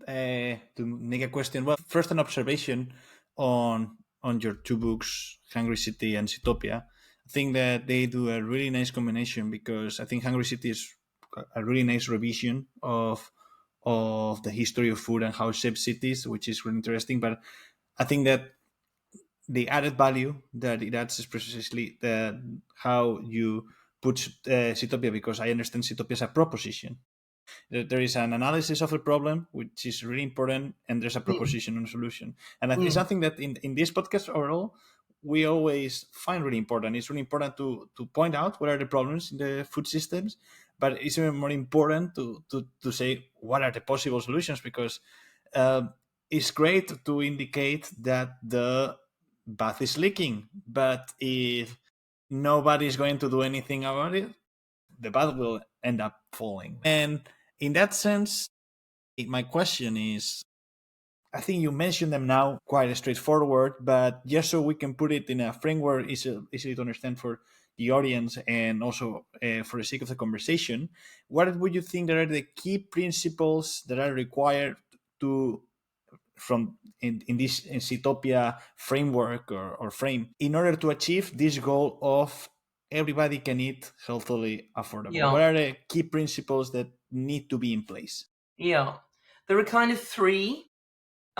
to make a question. Well, first an observation on your two books, Hungry City and Sitopia. I think that they do a really nice combination, because I think Hungry City is a really nice revision of the history of food and how it shapes cities, which is really interesting. But I think that the added value that it adds is precisely how you put Sitopia, because I understand Sitopia as a proposition. There is an analysis of a problem, which is really important, and there's a proposition and a solution. And it's something that in this podcast overall, we always find really important. It's really important to point out what are the problems in the food systems, but it's even more important to say what are the possible solutions, because it's great to indicate that the bath is leaking, but if nobody is going to do anything about it, the bath will end up falling. And in that sense, my question is, I think you mentioned them now quite straightforward, but just so we can put it in a framework easily to understand for the audience, and also for the sake of the conversation, what would you think that are the key principles that are required to in this Sitopia framework or frame, in order to achieve this goal of everybody can eat healthily affordable? Yeah. What are the key principles that need to be in place? Yeah, there are kind of three.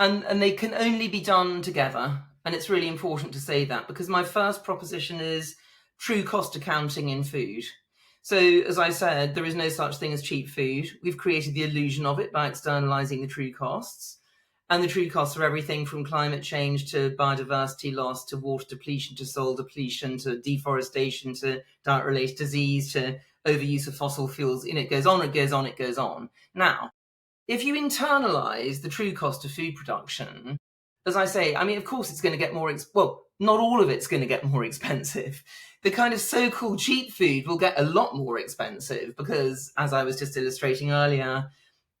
And they can only be done together. And it's really important to say that, because my first proposition is true cost accounting in food. So, as I said, there is no such thing as cheap food. We've created the illusion of it by externalizing the true costs. And the true costs are everything from climate change to biodiversity loss to water depletion to soil depletion to deforestation to diet-related disease to overuse of fossil fuels. And it goes on, it goes on, it goes on. Now, if you internalize the true cost of food production, as I say, I mean, of course it's going to get more, well, not all of it's going to get more expensive. The kind of so-called cheap food will get a lot more expensive because, as I was just illustrating earlier,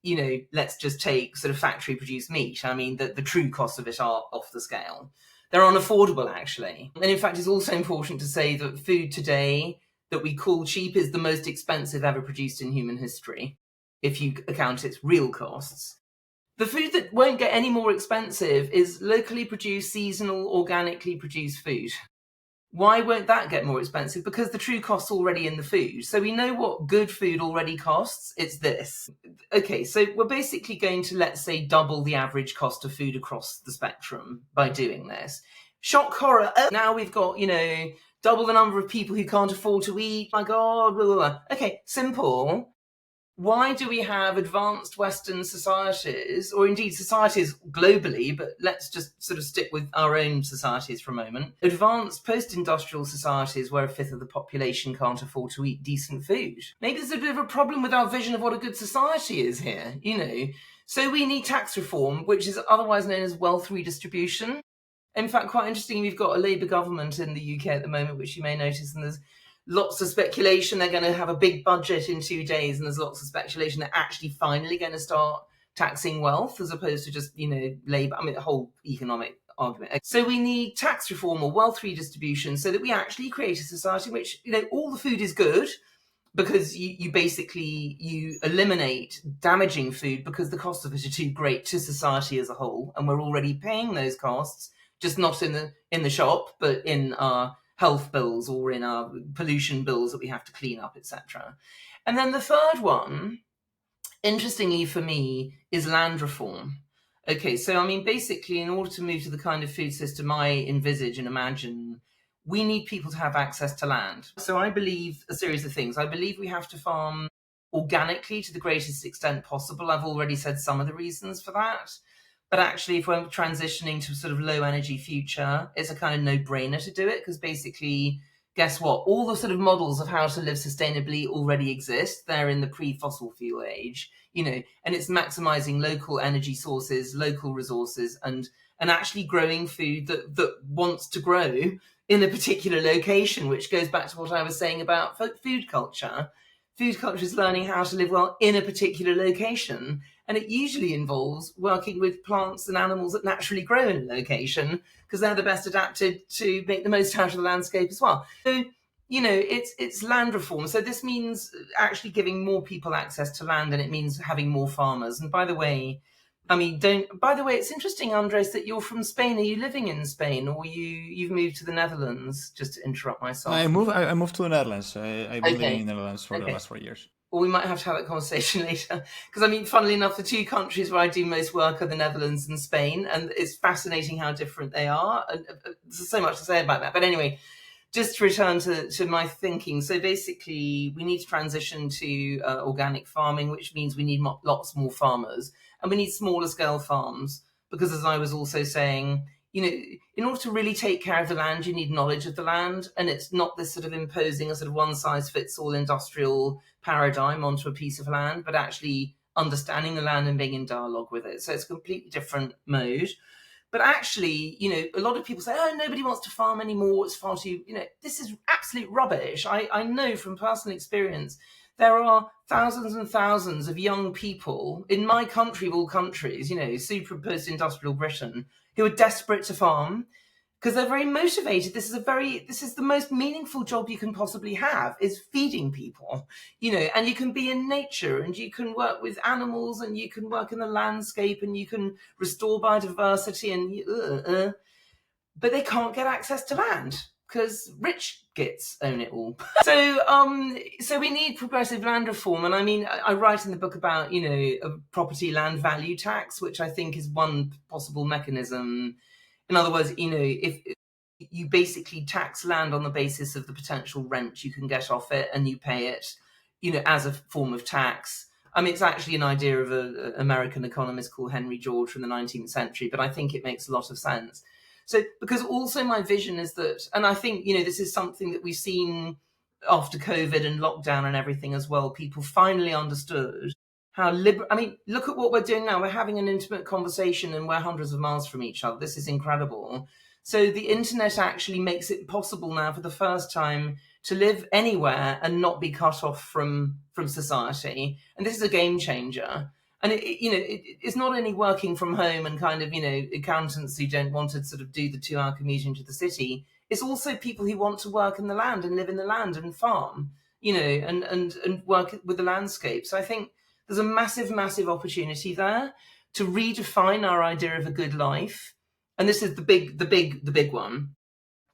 you know, let's just take sort of factory produced meat. I mean, the true costs of it are off the scale. They're unaffordable, actually. And in fact, it's also important to say that food today that we call cheap is the most expensive ever produced in human history, if you account its real costs. The food that won't get any more expensive is locally produced, seasonal, organically produced food. Why won't that get more expensive? Because the true cost's already in the food. So we know what good food already costs. It's this. Okay, so we're basically going to, let's say, double the average cost of food across the spectrum by doing this. Shock horror. Oh, now we've got, you know, double the number of people who can't afford to eat. My God, blah, blah, blah. Okay, simple. Why do we have advanced Western societies, or indeed societies globally, but let's just sort of stick with our own societies for a moment, advanced post-industrial societies where a fifth of the population can't afford to eat decent food? Maybe there's a bit of a problem with our vision of what a good society is here, you know. So we need tax reform, which is otherwise known as wealth redistribution. In fact, quite interesting, we've got a Labour government in the UK at the moment, which you may notice, and there's lots of speculation they're going to have a big budget in 2 days, and there's lots of speculation they're actually finally going to start taxing wealth as opposed to just, you know, labour. I mean, the whole economic argument. So we need tax reform or wealth redistribution so that we actually create a society in which, you know, all the food is good, because you basically you eliminate damaging food because the costs of it are too great to society as a whole, and we're already paying those costs, just not in the shop, but in our health bills or in our pollution bills that we have to clean up, etc. And then the third one, interestingly for me, is land reform. Okay, so I mean, basically, in order to move to the kind of food system I envisage and imagine, we need people to have access to land. So I believe a series of things. I believe we have to farm organically to the greatest extent possible. I've already said some of the reasons for that. But actually, if we're transitioning to a sort of low energy future, it's a kind of no-brainer to do it, because basically, guess what? All the sort of models of how to live sustainably already exist. They're in the pre-fossil fuel age, you know, and it's maximizing local energy sources, local resources, and actually growing food that wants to grow in a particular location, which goes back to what I was saying about food culture. Food culture is learning how to live well in a particular location. And it usually involves working with plants and animals that naturally grow in a location, because they're the best adapted to make the most out of the landscape as well. So, you know, it's land reform. So this means actually giving more people access to land, and it means having more farmers. And by the way, it's interesting, Andres, that you're from Spain. Are you living in Spain, or you've moved to the Netherlands? Just to interrupt myself. I moved to the Netherlands. I've been living in the Netherlands for the last 4 years. Well, we might have to have that conversation later. Because, I mean, funnily enough, the two countries where I do most work are the Netherlands and Spain. And it's fascinating how different they are. And there's so much to say about that. But anyway, just to return to my thinking. So basically, we need to transition to organic farming, which means we need lots more farmers. And we need smaller scale farms. Because as I was also saying, you know, in order to really take care of the land, you need knowledge of the land. And it's not this sort of imposing a sort of one-size-fits-all industrial paradigm onto a piece of land, but actually understanding the land and being in dialogue with it. So it's a completely different mode. But actually, you know, a lot of people say, oh, nobody wants to farm anymore. It's far too, you know, this is absolute rubbish. I know from personal experience, there are thousands and thousands of young people in my country of all countries, you know, super post-industrial Britain, who are desperate to farm because they're very motivated. This is the most meaningful job you can possibly have, is feeding people, you know, and you can be in nature and you can work with animals and you can work in the landscape and you can restore biodiversity but they can't get access to land because rich gits own it all. So we need progressive land reform. And I mean, I write in the book about, a property land value tax, which I think is one possible mechanism. In other words, if you basically tax land on the basis of the potential rent you can get off it, and you pay it, as a form of tax. I mean, it's actually an idea of an American economist called Henry George from the 19th century, but I think it makes a lot of sense. So, because also my vision is that, and I think, this is something that we've seen after COVID and lockdown and everything as well, people finally understood how I mean, look at what we're doing now. We're having an intimate conversation and we're hundreds of miles from each other. This is incredible. So the internet actually makes it possible now for the first time to live anywhere and not be cut off from society. And this is a game changer. And it's not only working from home and kind of, accountants who don't want to sort of do the 2-hour commute into the city. It's also people who want to work in the land and live in the land and farm, and work with the landscape. So I think there's a massive, massive opportunity there to redefine our idea of a good life. And this is the big one,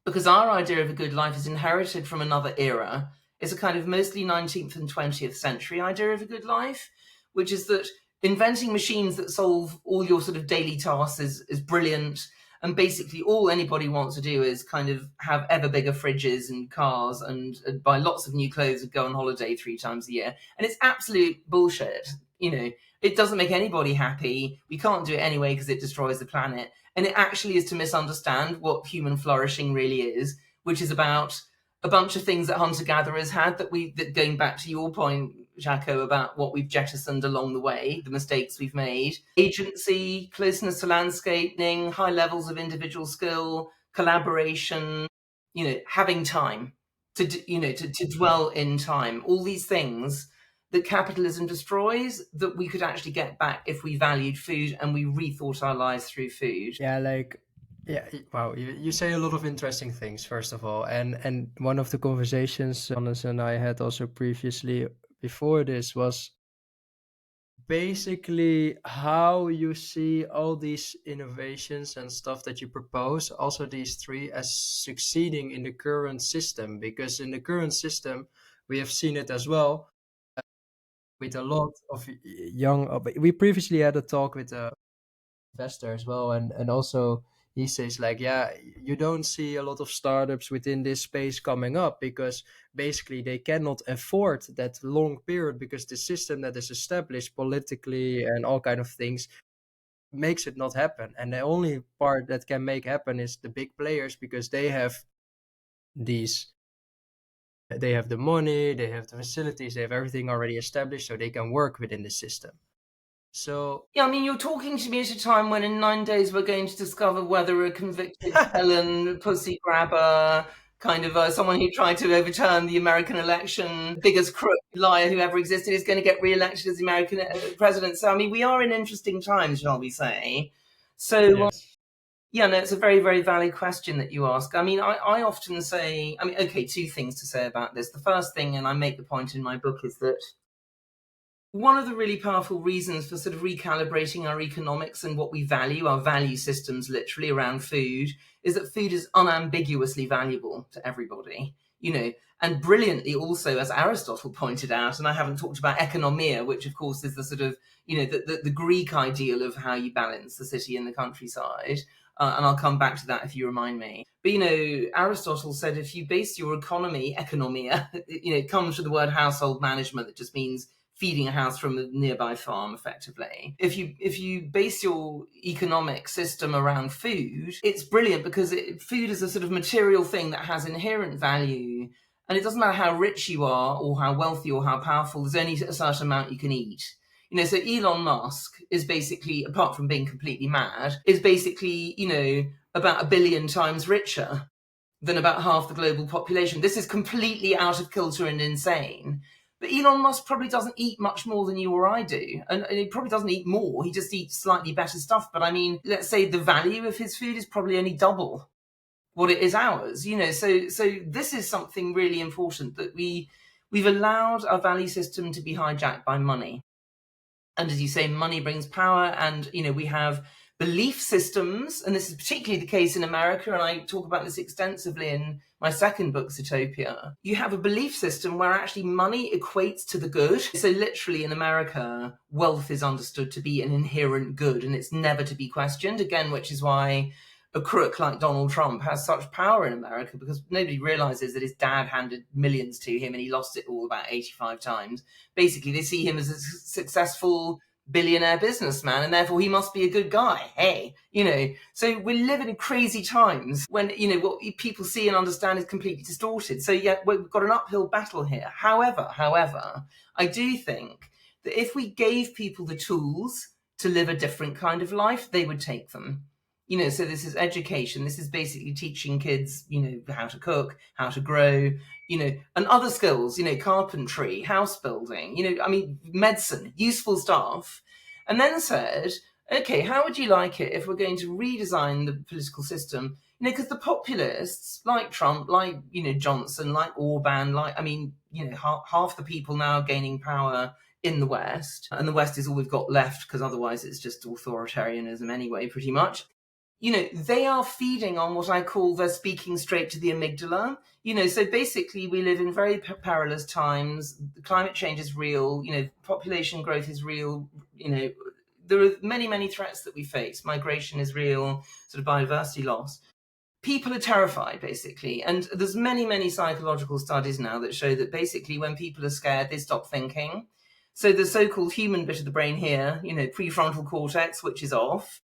because our idea of a good life is inherited from another era. It's a kind of mostly 19th and 20th century idea of a good life, which is that inventing machines that solve all your sort of daily tasks is brilliant. And basically all anybody wants to do is kind of have ever bigger fridges and cars and buy lots of new clothes and go on holiday 3 times a year. And it's absolute bullshit. It doesn't make anybody happy. We can't do it anyway because it destroys the planet. And it actually is to misunderstand what human flourishing really is, which is about a bunch of things that hunter-gatherers had that going back to your point, Jaco, about what we've jettisoned along the way, the mistakes we've made. Agency, closeness to landscaping, high levels of individual skill, collaboration, having time to dwell in time. All these things that capitalism destroys, that we could actually get back if we valued food and we rethought our lives through food. Wow, you say a lot of interesting things, first of all. And one of the conversations Hannes and I had also previously before this was basically how you see all these innovations and stuff that you propose, also these 3, as succeeding in the current system. Because in the current system, we have seen it as well, with a lot of we previously had a talk with a investor as well, and also he says like, yeah, you don't see a lot of startups within this space coming up because basically they cannot afford that long period, because the system that is established politically and all kind of things makes it not happen. And the only part that can make happen is the big players, because they have the money, they have the facilities, they have everything already established, so they can work within the system. So yeah, I mean, you're talking to me at a time when in 9 days we're going to discover whether a convicted felon, pussy grabber, kind of someone who tried to overturn the American election, biggest crook, liar who ever existed, is going to get re-elected as the American president. So, I mean, we are in interesting times, shall we say. So, yes. yeah, no, it's a very, very valid question that you ask. I mean, I often say, okay, 2 things to say about this. The first thing, and I make the point in my book, is that one of the really powerful reasons for sort of recalibrating our economics and what we value, our value systems literally around food, is that food is unambiguously valuable to everybody, and brilliantly also, as Aristotle pointed out, and I haven't talked about economia, which of course is the sort of, the Greek ideal of how you balance the city and the countryside. And I'll come back to that if you remind me. But, Aristotle said if you base your economia, it comes from the word household management, that just means feeding a house from a nearby farm, effectively. If you base your economic system around food, it's brilliant because food is a sort of material thing that has inherent value. And it doesn't matter how rich you are or how wealthy or how powerful, there's only a certain amount you can eat. So Elon Musk is basically, apart from being completely mad, is basically, about 1 billion times richer than about half the global population. This is completely out of kilter and insane. But Elon Musk probably doesn't eat much more than you or I do. And he probably doesn't eat more. He just eats slightly better stuff. But I mean, let's say the value of his food is probably only double what it is ours. So this is something really important, that we've allowed our value system to be hijacked by money. And as you say, money brings power. And, we have belief systems, and this is particularly the case in America, and I talk about this extensively in my second book, Sitopia. You have a belief system where actually money equates to the good. So literally in America, wealth is understood to be an inherent good, and it's never to be questioned, again, which is why a crook like Donald Trump has such power in America, because nobody realizes that his dad handed millions to him and he lost it all about 85 times. Basically, they see him as a successful billionaire businessman, and therefore he must be a good guy. Hey, so we live in crazy times when, what people see and understand is completely distorted. So yeah, we've got an uphill battle here. However, I do think that if we gave people the tools to live a different kind of life, they would take them. So this is education. This is basically teaching kids, how to cook, how to grow, and other skills, carpentry, house building, medicine, useful stuff. And then said, okay, how would you like it if we're going to redesign the political system? Because the populists, like Trump, like, Johnson, like Orban, half the people now gaining power in the West, and the West is all we've got left, because otherwise it's just authoritarianism anyway, pretty much. They are feeding on what I call they're speaking straight to the amygdala. So basically we live in very perilous times. Climate change is real. Population growth is real. There are many, many threats that we face. Migration is real, sort of biodiversity loss. People are terrified, basically. And there's many, many psychological studies now that show that basically when people are scared, they stop thinking. So the so-called human bit of the brain here, prefrontal cortex, which is off,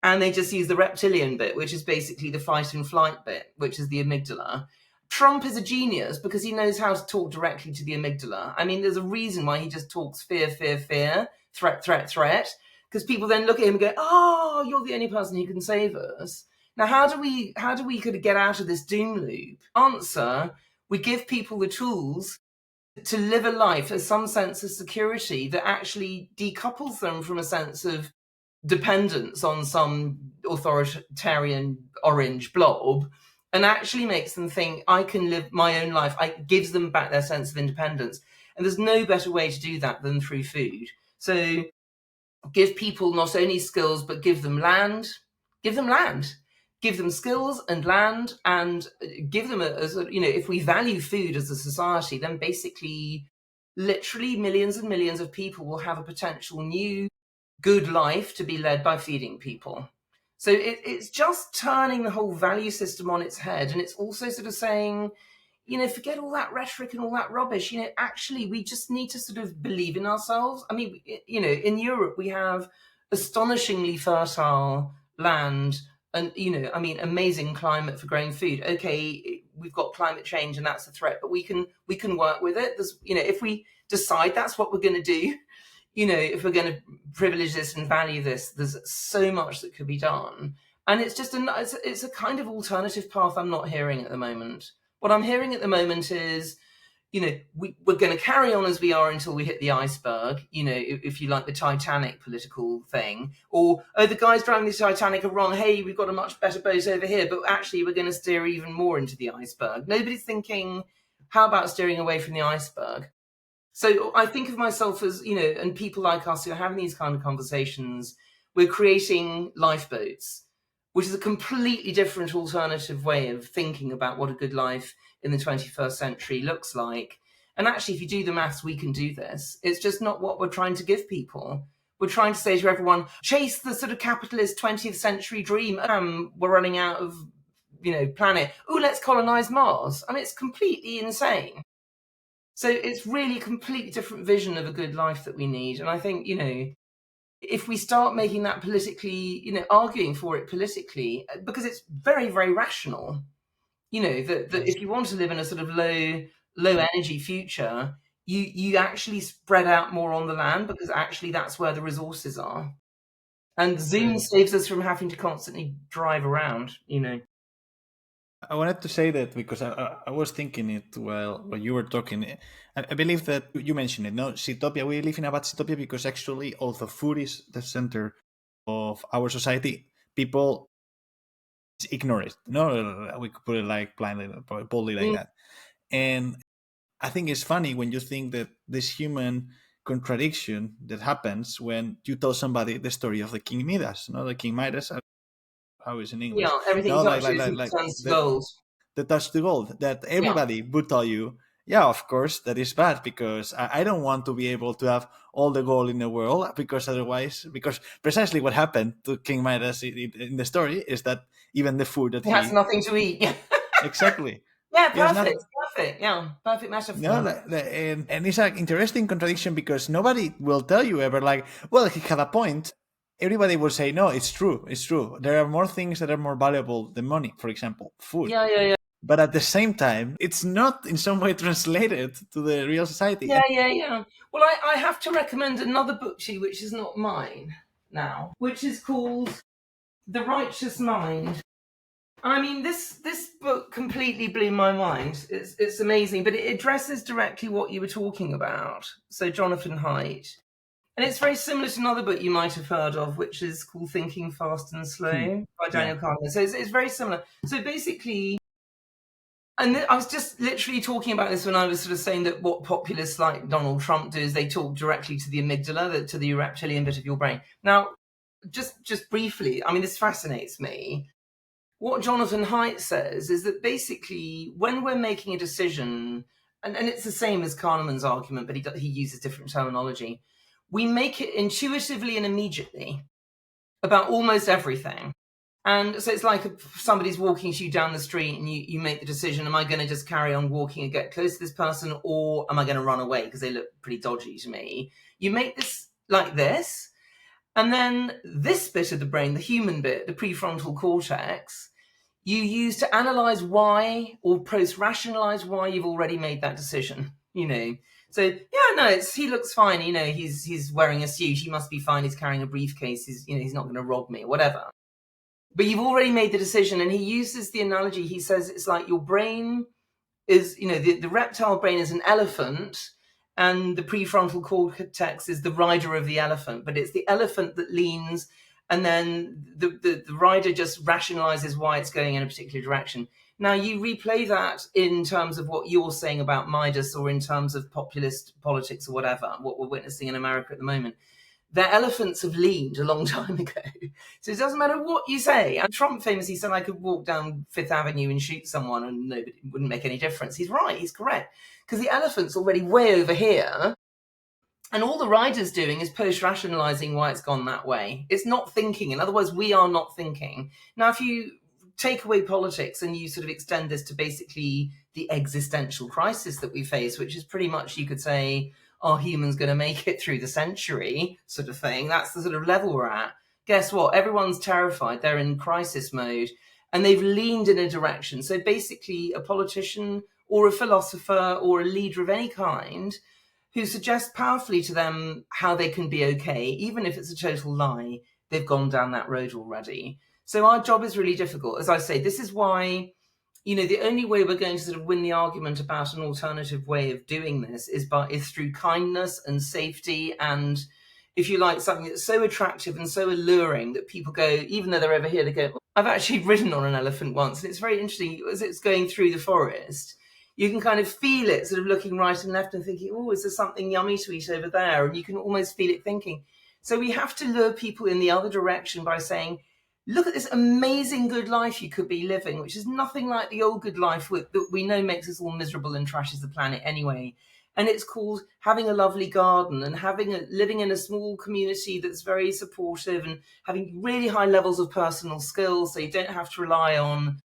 and they just use the reptilian bit, which is basically the fight and flight bit, which is the amygdala. Trump is a genius because he knows how to talk directly to the amygdala. There's a reason why he just talks fear, fear, fear, threat, threat, threat, because people then look at him and go, oh, you're the only person who can save us. Now, how do we kind of get out of this doom loop? Answer, we give people the tools to live a life as some sense of security that actually decouples them from a sense of dependence on some authoritarian orange blob, and actually makes them think, I can live my own life. It gives them back their sense of independence. And there's no better way to do that than through food. So give people not only skills, but give them land. Give them skills and land, and give them if we value food as a society, then basically literally millions and millions of people will have a potential new good life to be led by feeding people. So it's just turning the whole value system on its head. And it's also sort of saying, forget all that rhetoric and all that rubbish. Actually, we just need to sort of believe in ourselves. In Europe, we have astonishingly fertile land and, amazing climate for growing food. Okay, we've got climate change and that's a threat, but we can work with it. If we decide that's what we're going to do, if we're going to privilege this and value this, there's so much that could be done. And it's just it's a kind of alternative path I'm not hearing at the moment. What I'm hearing at the moment is, we're going to carry on as we are until we hit the iceberg, if you like the Titanic political thing. Or, oh, the guys driving the Titanic are wrong. Hey, we've got a much better boat over here, but actually we're going to steer even more into the iceberg. Nobody's thinking, how about steering away from the iceberg? So I think of myself as, and people like us who are having these kind of conversations, we're creating lifeboats, which is a completely different alternative way of thinking about what a good life in the 21st century looks like. And actually, if you do the maths, we can do this. It's just not what we're trying to give people. We're trying to say to everyone, chase the sort of capitalist 20th century dream. We're running out of, planet. Oh, let's colonize Mars. It's completely insane. So it's really a completely different vision of a good life that we need. And I think, if we start making that politically, arguing for it politically, because it's very, very rational, that if you want to live in a sort of low energy future, you actually spread out more on the land, because actually that's where the resources are. And Zoom saves us from having to constantly drive around, I wanted to say that because I was thinking it while you were talking. I believe that you mentioned it. No, Sitopia. We live in a bad Sitopia because actually, although food is the center of our society, people ignore it. No, we could put it like blindly, boldly like that. And I think it's funny when you think that this human contradiction that happens when you tell somebody the story of the King Midas, the King Midas, how is it in English? Yeah, everything touches turns to the, gold. the touch to gold, that Yeah. everybody would tell you, yeah, of course, that is bad, because I don't want to be able to have all the gold in the world, because precisely what happened to King Midas in the story is that even the food that He has nothing to eat. exactly. Yeah, He has nothing. perfect. Yeah, perfect No, metaphor. and it's an interesting contradiction, because nobody will tell you ever, like, well, he had a point. Everybody will say, no, it's true. There are more things that are more valuable than money, for example, food. Yeah. But at the same time, it's not in some way translated to the real society. Yeah. Well, I have to recommend another book to you, which is not mine now, which is called The Righteous Mind. I mean, this book completely blew my mind. It's amazing, but it addresses directly what you were talking about. So Jonathan Haidt. And it's very similar to another book you might have heard of, which is called Thinking Fast and Slow by Daniel Kahneman. So it's very similar. So basically, and I was just literally talking about this when I was sort of saying that what populists like Donald Trump do is they talk directly to the amygdala, to the reptilian bit of your brain. Now, just briefly, I mean, this fascinates me. What Jonathan Haidt says is that basically when we're making a decision, and it's the same as Kahneman's argument, but he uses different terminology, we make it intuitively and immediately about almost everything. And so it's like if somebody's walking to you down the street and you make the decision, am I going to just carry on walking and get close to this person, or am I going to run away because they look pretty dodgy to me? You make this like this, and then this bit of the brain, the human bit, the prefrontal cortex, you use to analyze why or post-rationalize why you've already made that decision, So, yeah, no, he looks fine, he's wearing a suit, he must be fine, he's carrying a briefcase, he's not going to rob me or whatever. But you've already made the decision, and he uses the analogy, he says it's like your brain is, the reptile brain is an elephant, and the prefrontal cortex is the rider of the elephant, but it's the elephant that leans, and then the rider just rationalizes why it's going in a particular direction. Now, you replay that in terms of what you're saying about Midas, or in terms of populist politics or whatever, what we're witnessing in America at the moment. Their elephants have leaned a long time ago. So it doesn't matter what you say. And Trump famously said I could walk down Fifth Avenue and shoot someone and it wouldn't make any difference. He's right, he's correct. Because the elephant's already way over here. And all the rider's doing is post-rationalizing why it's gone that way. It's not thinking. In other words, we are not thinking. Now, if you take away politics and you sort of extend this to basically the existential crisis that we face, which is pretty much, you could say, are humans going to make it through the century sort of thing? That's the sort of level we're at. Guess what? Everyone's terrified. They're in crisis mode and they've leaned in a direction. So basically a politician or a philosopher or a leader of any kind who suggests powerfully to them how they can be okay, even if it's a total lie, they've gone down that road already. So our job is really difficult. As I say, this is why, the only way we're going to sort of win the argument about an alternative way of doing this is through kindness and safety, and, if you like, something that's so attractive and so alluring that people go, even though they're over here, they go, I've actually ridden on an elephant once, and it's very interesting. As it's going through the forest, you can kind of feel it sort of looking right and left and thinking, oh, is there something yummy to eat over there? And you can almost feel it thinking. So we have to lure people in the other direction by saying, look at this amazing good life you could be living, which is nothing like the old good life that we know makes us all miserable and trashes the planet anyway. And it's called having a lovely garden and living in a small community that's very supportive and having really high levels of personal skills, so you don't have to rely on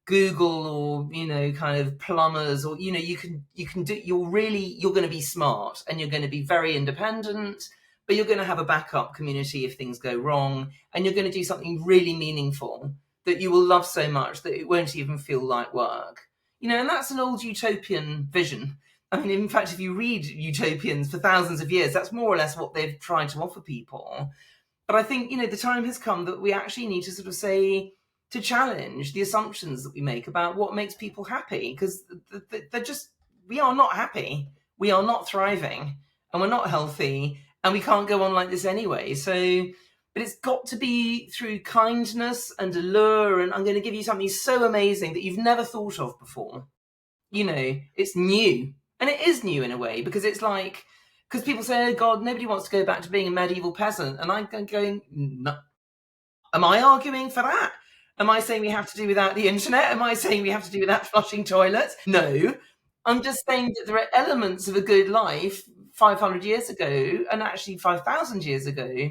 Google or, kind of plumbers, or, you can do, you're going to be smart and you're going to be very independent, but you're going to have a backup community if things go wrong, and you're going to do something really meaningful that you will love so much that it won't even feel like work. And that's an old utopian vision. I mean, in fact, if you read utopians for thousands of years, that's more or less what they've tried to offer people. But I think, the time has come that we actually need to sort of say, to challenge the assumptions that we make about what makes people happy, because we are not happy, we are not thriving, and we're not healthy, and we can't go on like this anyway. So, but it's got to be through kindness and allure, and I'm going to give you something so amazing that you've never thought of before. It's new, and it is new in a way, because it's like Because people say, oh God, nobody wants to go back to being a medieval peasant. And I'm going, no. Am I arguing for that? Am I saying we have to do without the internet? Am I saying we have to do without flushing toilets? No. I'm just saying that there are elements of a good life 500 years ago and actually 5,000 years ago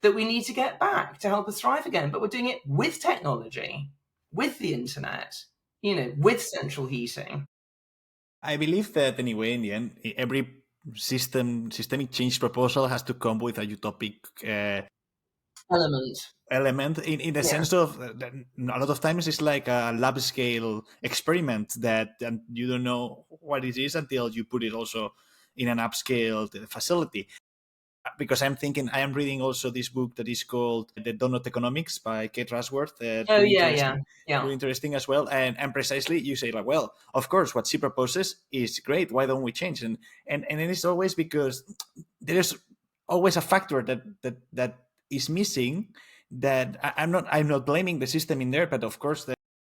that we need to get back to help us thrive again. But we're doing it with technology, with the internet, with central heating. I believe that anyway, in the end, every systemic change proposal has to come with a utopic element in the sense of that a lot of times it's like a lab scale experiment that you don't know what it is until you put it also in an upscale facility. Because I'm thinking, I am reading also this book that is called The Donut Economics by Kate Rasworth. Really interesting as well. And precisely you say, like, well, of course, what she proposes is great. Why don't we change? And it is always because there is always a factor that is missing. That I'm not blaming the system in there, but of course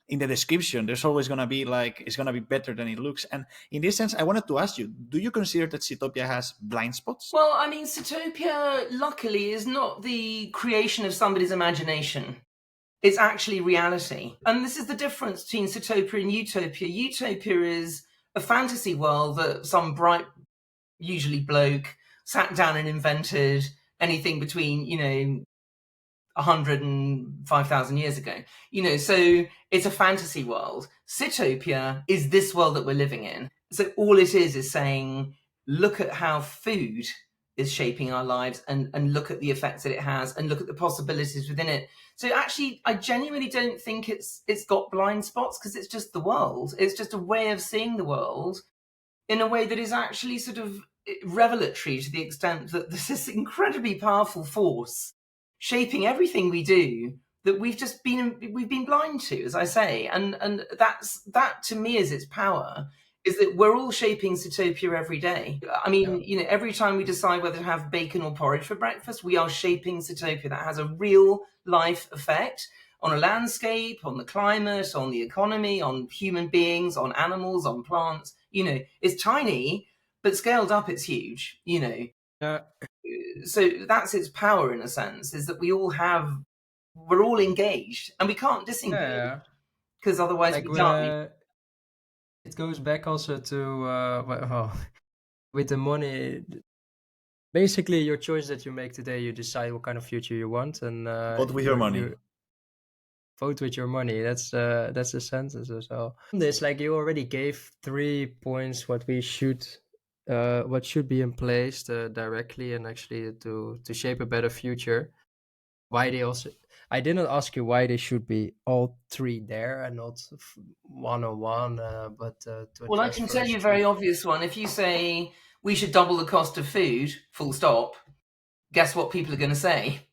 in the description, there's always going to be like, it's going to be better than it looks. And in this sense, I wanted to ask you, do you consider that Sitopia has blind spots? Well, I mean, Sitopia, luckily, is not the creation of somebody's imagination. It's actually reality. And this is the difference between Sitopia and Utopia. Utopia is a fantasy world that some bright, usually bloke, sat down and invented anything between, 100 and 5,000 years ago. So it's a fantasy world. Sitopia is this world that we're living in. So all it is saying, look at how food is shaping our lives and look at the effects that it has and look at the possibilities within it. So actually, I genuinely don't think it's got blind spots, because it's just the world. It's just a way of seeing the world in a way that is actually sort of revelatory, to the extent that there's this incredibly powerful force shaping everything we do that we've been blind to, as I say, and that to me is its power, is that we're all shaping Sitopia every day. I mean, every time we decide whether to have bacon or porridge for breakfast, we are shaping Sitopia. That has a real life effect on a landscape, on the climate, on the economy, on human beings, on animals, on plants. It's tiny, but scaled up, it's huge. So that's its power, in a sense, is that we're all engaged and we can't disengage, because otherwise we die. It goes back also to with the money. Basically, your choice that you make today, you decide what kind of future you want, and vote with your money. Vote with your money. That's a sentence as well. This, like, you already gave 3 points what should be in place directly and actually to shape a better future. I didn't ask you why they should be all 3 there and not one-on-one, but well, I can tell you a very obvious one. If you say we should double the cost of food, full stop, guess what people are going to say?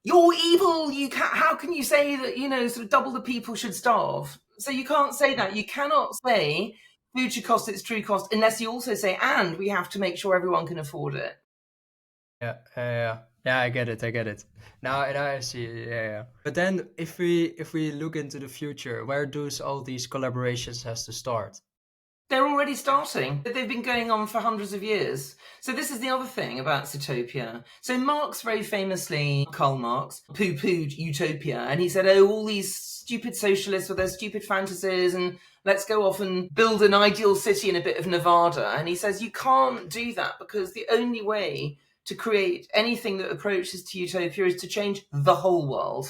You're evil. How can you say that, sort of double the people should starve? So you can't say that. You cannot say food should cost its true cost unless you also say, and we have to make sure everyone can afford it. Yeah, I get it. Now I see. Yeah. But then if we look into the future, where does all these collaborations has to start? They're already starting. They've been going on for hundreds of years. So this is the other thing about Sitopia. So Marx, very famously, Karl Marx, poo-pooed utopia. And he said, oh, all these stupid socialists with their stupid fantasies, and let's go off and build an ideal city in a bit of Nevada. And he says, you can't do that, because the only way to create anything that approaches to utopia is to change the whole world.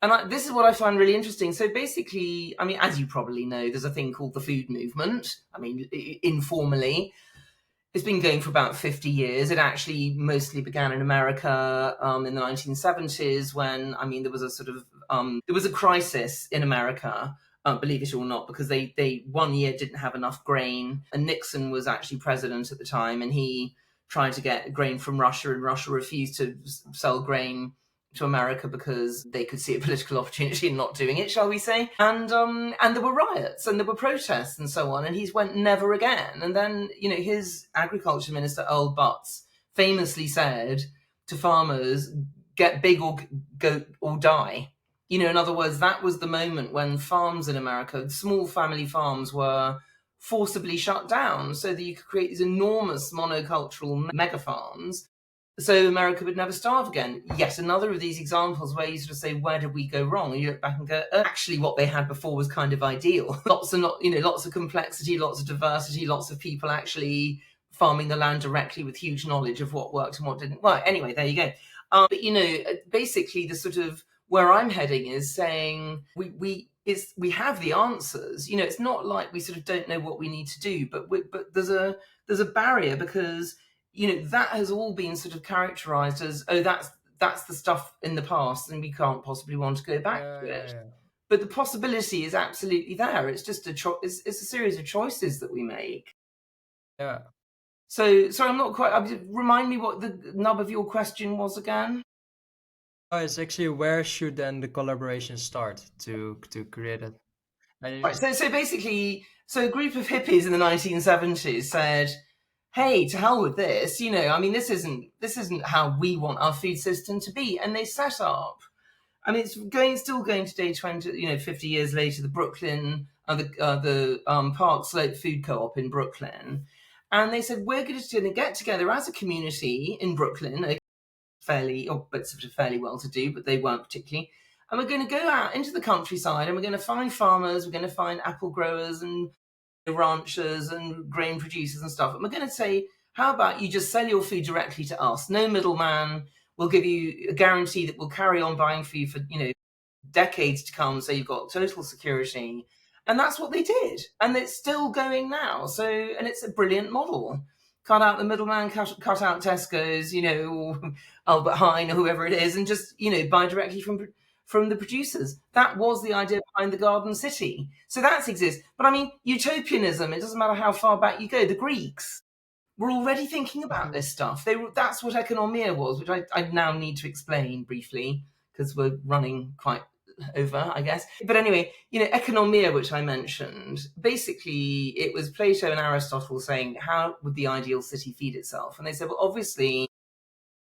And this is what I find really interesting. So basically, I mean, as you probably know, there's a thing called the food movement. I mean, informally, it's been going for about 50 years. It actually mostly began in America in the 1970s, when, I mean, there was a sort of, there was a crisis in America, believe it or not, because they 1 year didn't have enough grain. And Nixon was actually president at the time, and he tried to get grain from Russia, and Russia refused to sell grain to America because they could see a political opportunity in not doing it, shall we say. And there were riots and there were protests and so on, and he went never again. And then, his agriculture minister, Earl Butz, famously said to farmers, get big or go or die. In other words, that was the moment when farms in America, small family farms, were forcibly shut down so that you could create these enormous monocultural mega farms so America would never starve again. Yet another of these examples where you sort of say, where did we go wrong? And you look back and go, actually what they had before was kind of ideal. Lots of complexity, lots of diversity, lots of people actually farming the land directly with huge knowledge of what worked and what didn't work. Anyway, there you go. But basically the sort of where I'm heading is saying we have the answers. It's not like we sort of don't know what we need to do, but there's a barrier because that has all been sort of characterized as, oh, that's the stuff in the past and we can't possibly want to go back to it. Yeah. But the possibility is absolutely there. It's just it's a series of choices that we make. Yeah. So I'm not quite. Remind me what the nub of your question was again. Oh, it's actually where should then the collaboration start to create it? Right. So basically, a group of hippies in the 1970s said, "Hey, to hell with this. This isn't how we want our food system to be." And they set up. It's still going today, 50 years later, the Brooklyn, the Park Slope Food Co-op in Brooklyn. And they said, we're going to get together as a community in Brooklyn, fairly well to do, but they weren't particularly. And we're going to go out into the countryside and we're going to find farmers, we're going to find apple growers and ranchers and grain producers and stuff. And we're going to say, how about you just sell your food directly to us? No middleman. We'll give you a guarantee that we'll carry on buying for you for, decades to come. So you've got total security. And that's what they did. And it's still going now. And it's a brilliant model. Cut out the middleman, cut out Tesco's, or Albert Heijn or whoever it is, and just, buy directly from the producers. That was the idea behind the Garden City. So that exists. But utopianism, it doesn't matter how far back you go. The Greeks were already thinking about this stuff. That's what economia was, which I now need to explain briefly because we're running quite over, I guess. But anyway, economia, which I mentioned, basically it was Plato and Aristotle saying, how would the ideal city feed itself? And they said, well, obviously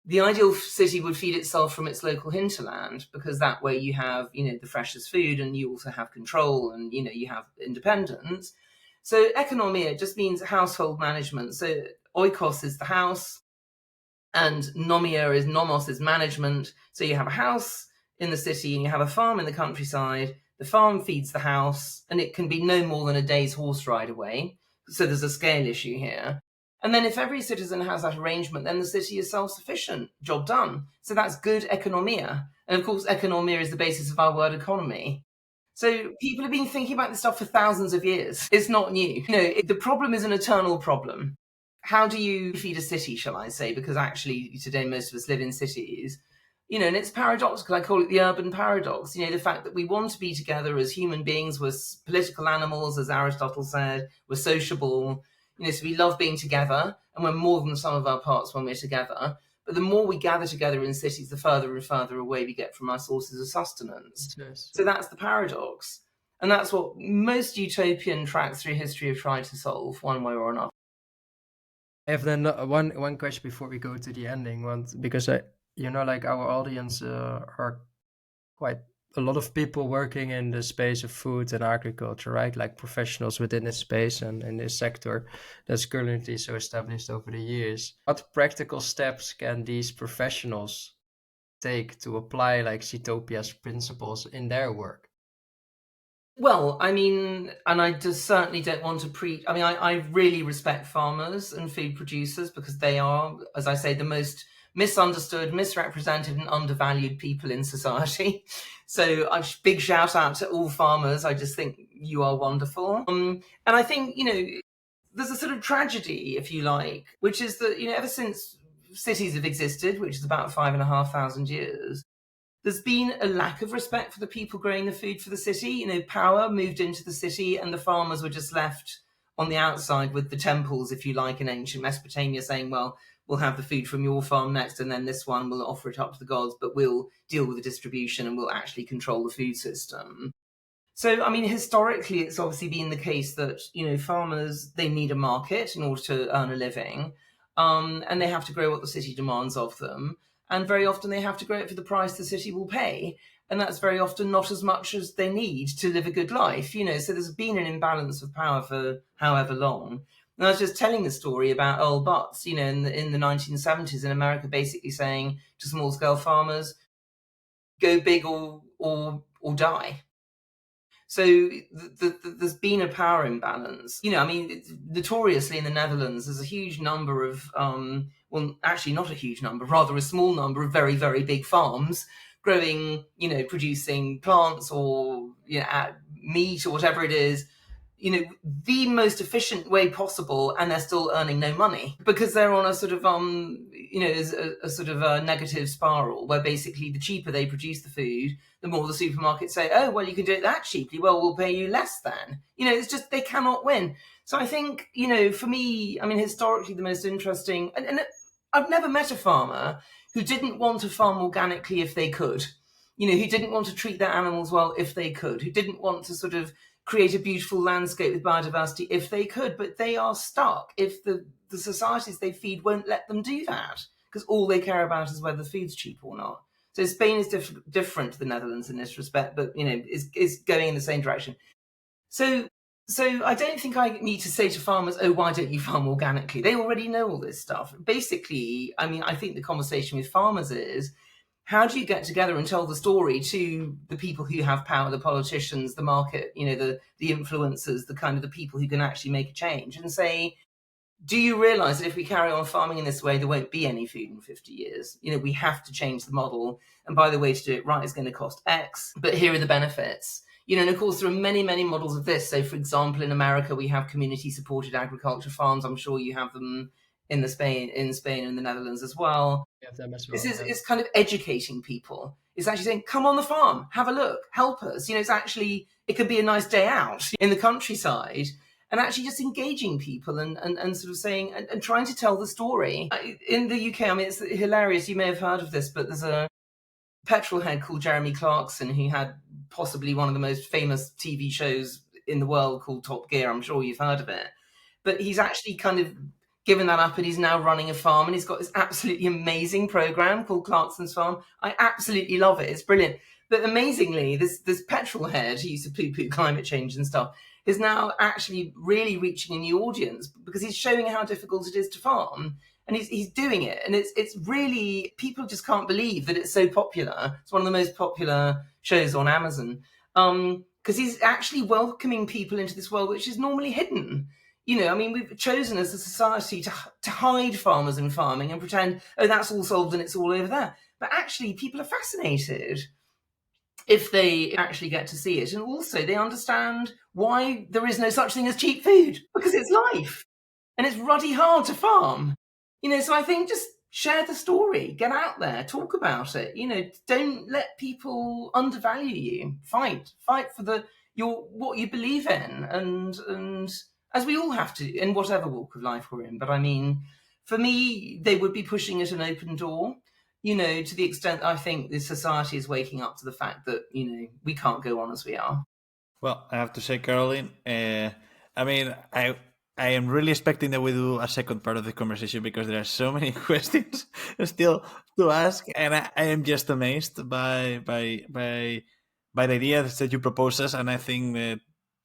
the ideal city would feed itself from its local hinterland, because that way you have, the freshest food and you also have control and, you have independence. So economia just means household management. So oikos is the house and nomos is management. So you have a house in the city and you have a farm in the countryside. The farm feeds the house and it can be no more than a day's horse ride away. So there's a scale issue here. And then if every citizen has that arrangement, then the city is self-sufficient. Job done. So that's good economia. And of course, economia is the basis of our word economy. So people have been thinking about this stuff for thousands of years. It's not new. The problem is an eternal problem. How do you feed a city, shall I say? Because actually today most of us live in cities. And it's paradoxical. I call it the urban paradox. The fact that we want to be together as human beings, we're political animals, as Aristotle said, we're sociable. So we love being together and we're more than the sum of our parts when we're together. But the more we gather together in cities, the further and further away we get from our sources of sustenance. Yes. So that's the paradox. And that's what most utopian tracks through history have tried to solve one way or another. I have then one question before we go to the ending, because our audience are quite a lot of people working in the space of food and agriculture, right? Like professionals within this space and in this sector that's currently so established over the years. What practical steps can these professionals take to apply like Sitopia's principles in their work? Well, and I just certainly don't want to preach. I really respect farmers and food producers because they are, as I say, the most misunderstood, misrepresented and undervalued people in society. So a big shout out to all farmers. I just think you are wonderful. And I think, there's a sort of tragedy, if you like, which is that, ever since cities have existed, which is about 5,500 years, there's been a lack of respect for the people growing the food for the city. Power moved into the city and the farmers were just left on the outside with the temples, if you like, in ancient Mesopotamia saying, well, we'll have the food from your farm next and then this one we'll offer it up to the gods, but we'll deal with the distribution and we'll actually control the food system. So, historically, it's obviously been the case that, farmers, they need a market in order to earn a living, and they have to grow what the city demands of them. And very often they have to grow it for the price the city will pay. and that's very often not as much as they need to live a good life. So there's been an imbalance of power for however long. And I was just telling the story about Earl Butts, in the 1970s in America, basically saying to small scale farmers, go big or die. So there's been a power imbalance. Notoriously in the Netherlands, there's a huge number of, well, actually not a huge number, rather a small number of very, very big farms growing, producing plants or meat or whatever it is, the most efficient way possible, and they're still earning no money because they're on a sort of a sort of a negative spiral where basically the cheaper they produce the food, the more the supermarkets say, oh well, you can do it that cheaply, well we'll pay you less than. It's just they cannot win. So I think, for me, historically the most interesting, and I've never met a farmer who didn't want to farm organically if they could, who didn't want to treat their animals well if they could, who didn't want to sort of create a beautiful landscape with biodiversity if they could, but they are stuck if the societies they feed won't let them do that, because all they care about is whether the food's cheap or not. So Spain is different to the Netherlands in this respect, but is going in the same direction. So I don't think I need to say to farmers, oh, why don't you farm organically? They already know all this stuff. Basically, I think the conversation with farmers is, how do you get together and tell the story to the people who have power, the politicians, the market, the influencers, the kind of the people who can actually make a change, and say, do you realize that if we carry on farming in this way, there won't be any food in 50 years? We have to change the model. And by the way, to do it right is going to cost X, but here are the benefits. And of course, there are many, many models of this. So, for example, in America, we have community-supported agriculture farms. I'm sure you have them in Spain and the Netherlands as well. We have them as well. This is it's kind of educating people. It's actually saying, come on the farm, have a look, help us. It could be a nice day out in the countryside, and actually just engaging people and sort of saying and trying to tell the story. In the UK, it's hilarious. You may have heard of this, but there's a petrol head called Jeremy Clarkson who had possibly one of the most famous TV shows in the world called Top Gear. I'm sure you've heard of it. But he's actually kind of given that up, and he's now running a farm, and he's got this absolutely amazing program called Clarkson's Farm. I absolutely love it. It's brilliant. But amazingly, this petrol head who used to poo-poo climate change and stuff is now actually really reaching a new audience because he's showing how difficult it is to farm. And he's doing it. And it's really, people just can't believe that it's so popular. It's one of the most popular shows on Amazon. Because he's actually welcoming people into this world which is normally hidden. We've chosen as a society to hide farmers and farming and pretend, oh, that's all solved and it's all over there. But actually, people are fascinated if they actually get to see it. And also, they understand why there is no such thing as cheap food, because it's life. And it's ruddy hard to farm. So I think just share the story, get out there, talk about it. Don't let people undervalue you. Fight for what you believe in, and as we all have to in whatever walk of life we're in. But for me, they would be pushing at an open door, to the extent I think the society is waking up to the fact that, we can't go on as we are. Well, I have to say, Caroline, I am really expecting that we do a second part of the conversation because there are so many questions still to ask, and I am just amazed by the ideas that you propose us, and I think that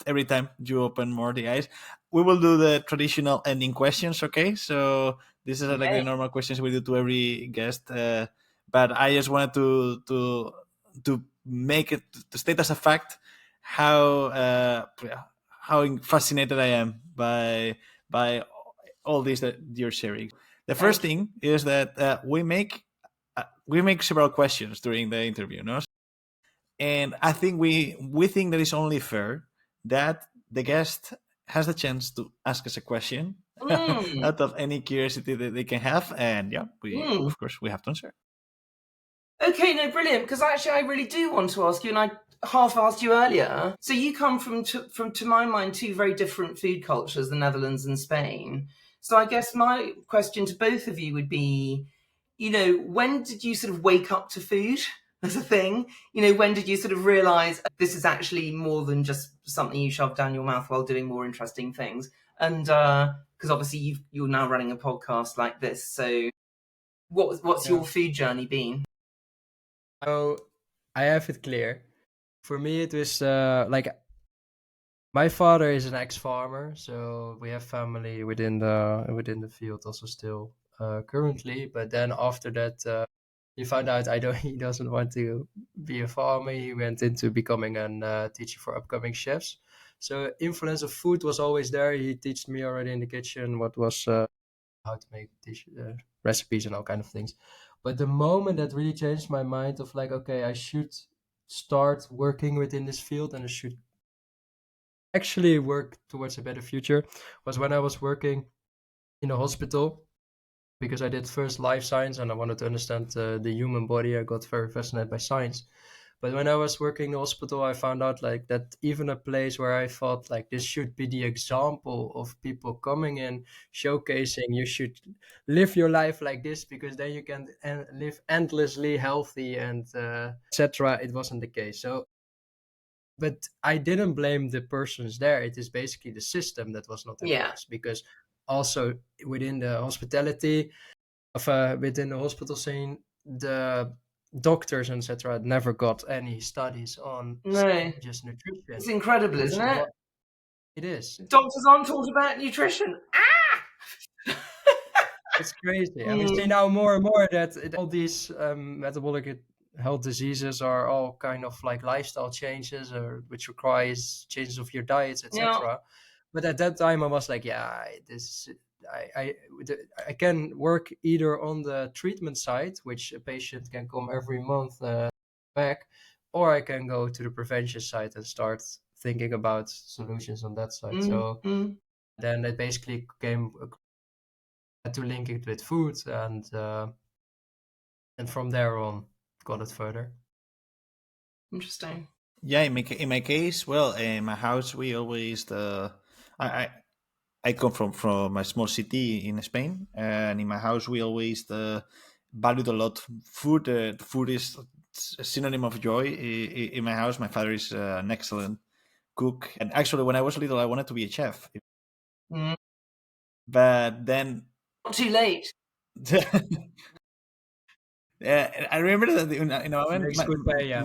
every time you open more the eyes, we will do the traditional ending questions. Okay, so this is like the normal questions we do to every guest, but I just wanted to make it, to state as a fact how fascinated I am by all this that you're sharing. The first thing is that we make several questions during the interview, no? And I think we think that it's only fair that the guest has the chance to ask us a question out of any curiosity that they can have, and of course we have to answer. Okay, no, brilliant. Because actually, I really do want to ask you, and I half asked you earlier. So you come from, to my mind, two very different food cultures, the Netherlands and Spain. So I guess my question to both of you would be, when did you sort of wake up to food as a thing? When did you sort of realize this is actually more than just something you shove down your mouth while doing more interesting things? And because obviously you're now running a podcast like this. So what's your food journey been? So I have it clear. For me, it was like my father is an ex-farmer, so we have family within the field also still currently. But then after that, he found out I don't. He doesn't want to be a farmer. He went into becoming a teacher for upcoming chefs. So influence of food was always there. He taught me already in the kitchen what was how to make recipes and all kind of things. But the moment that really changed my mind of like, okay, I should start working within this field and I should actually work towards a better future was when I was working in a hospital because I did first life science and I wanted to understand the human body. I got very fascinated by science. But when I was working in the hospital, I found out like that even a place where I thought like this should be the example of people coming in, showcasing you should live your life like this because then you can live endlessly healthy and etc. It wasn't the case. So but I didn't blame the persons there. It is basically the system that was not in Yeah. place because also within the hospitality of within the hospital scene, the doctors and etc. never got any studies on No. just nutrition, It's incredible, which isn't is it? what it is. Doctors aren't taught about nutrition. Ah! It's crazy, and we see Mm, now more and more that all these metabolic health diseases are all kind of like lifestyle changes, or which requires changes of your diets, yeah. etc. But at that time, I was like, yeah, this I can work either on the treatment side, which a patient can come every month back, or I can go to the prevention side and start thinking about solutions on that side. Mm, So mm. then it basically came to link it with food and from there on got it further. Interesting. Yeah, in my case, well, in my house we always I, I I come from a small city in Spain, and in my house we always valued a lot food. Food is a synonym of joy. In my house, my father is an excellent cook, and actually, when I was little, I wanted to be a chef, Mm. but then. Not too late. Yeah, I remember that in a moment, Makes good paella.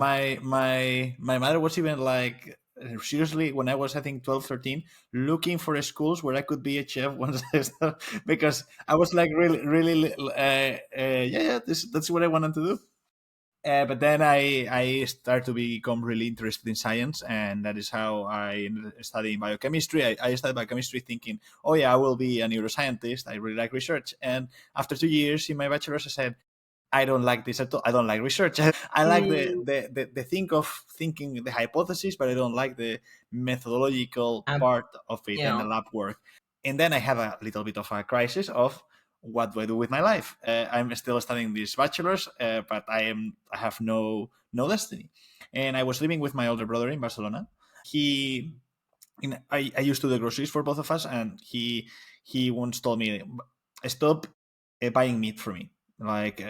my mother was even like seriously when I was I think 12, 13, looking for schools where I could be a chef once I started, because I was like really yeah, that's what I wanted to do. But then I started to become really interested in science, and that is how I studied biochemistry. I studied biochemistry thinking, oh yeah, I will be a neuroscientist. I really like research. And after 2 years in my bachelor's, I said, I don't like this at all. I don't like research. I like Mm. the think of thinking the hypothesis, but I don't like the methodological Um, part of it and yeah. the lab work. And then I have a little bit of a crisis of what do I do with my life? I'm still studying this bachelor's, but I have no destiny. And I was living with my older brother in Barcelona. He, I used to do the groceries for both of us, and he once told me, stop buying meat for me. Like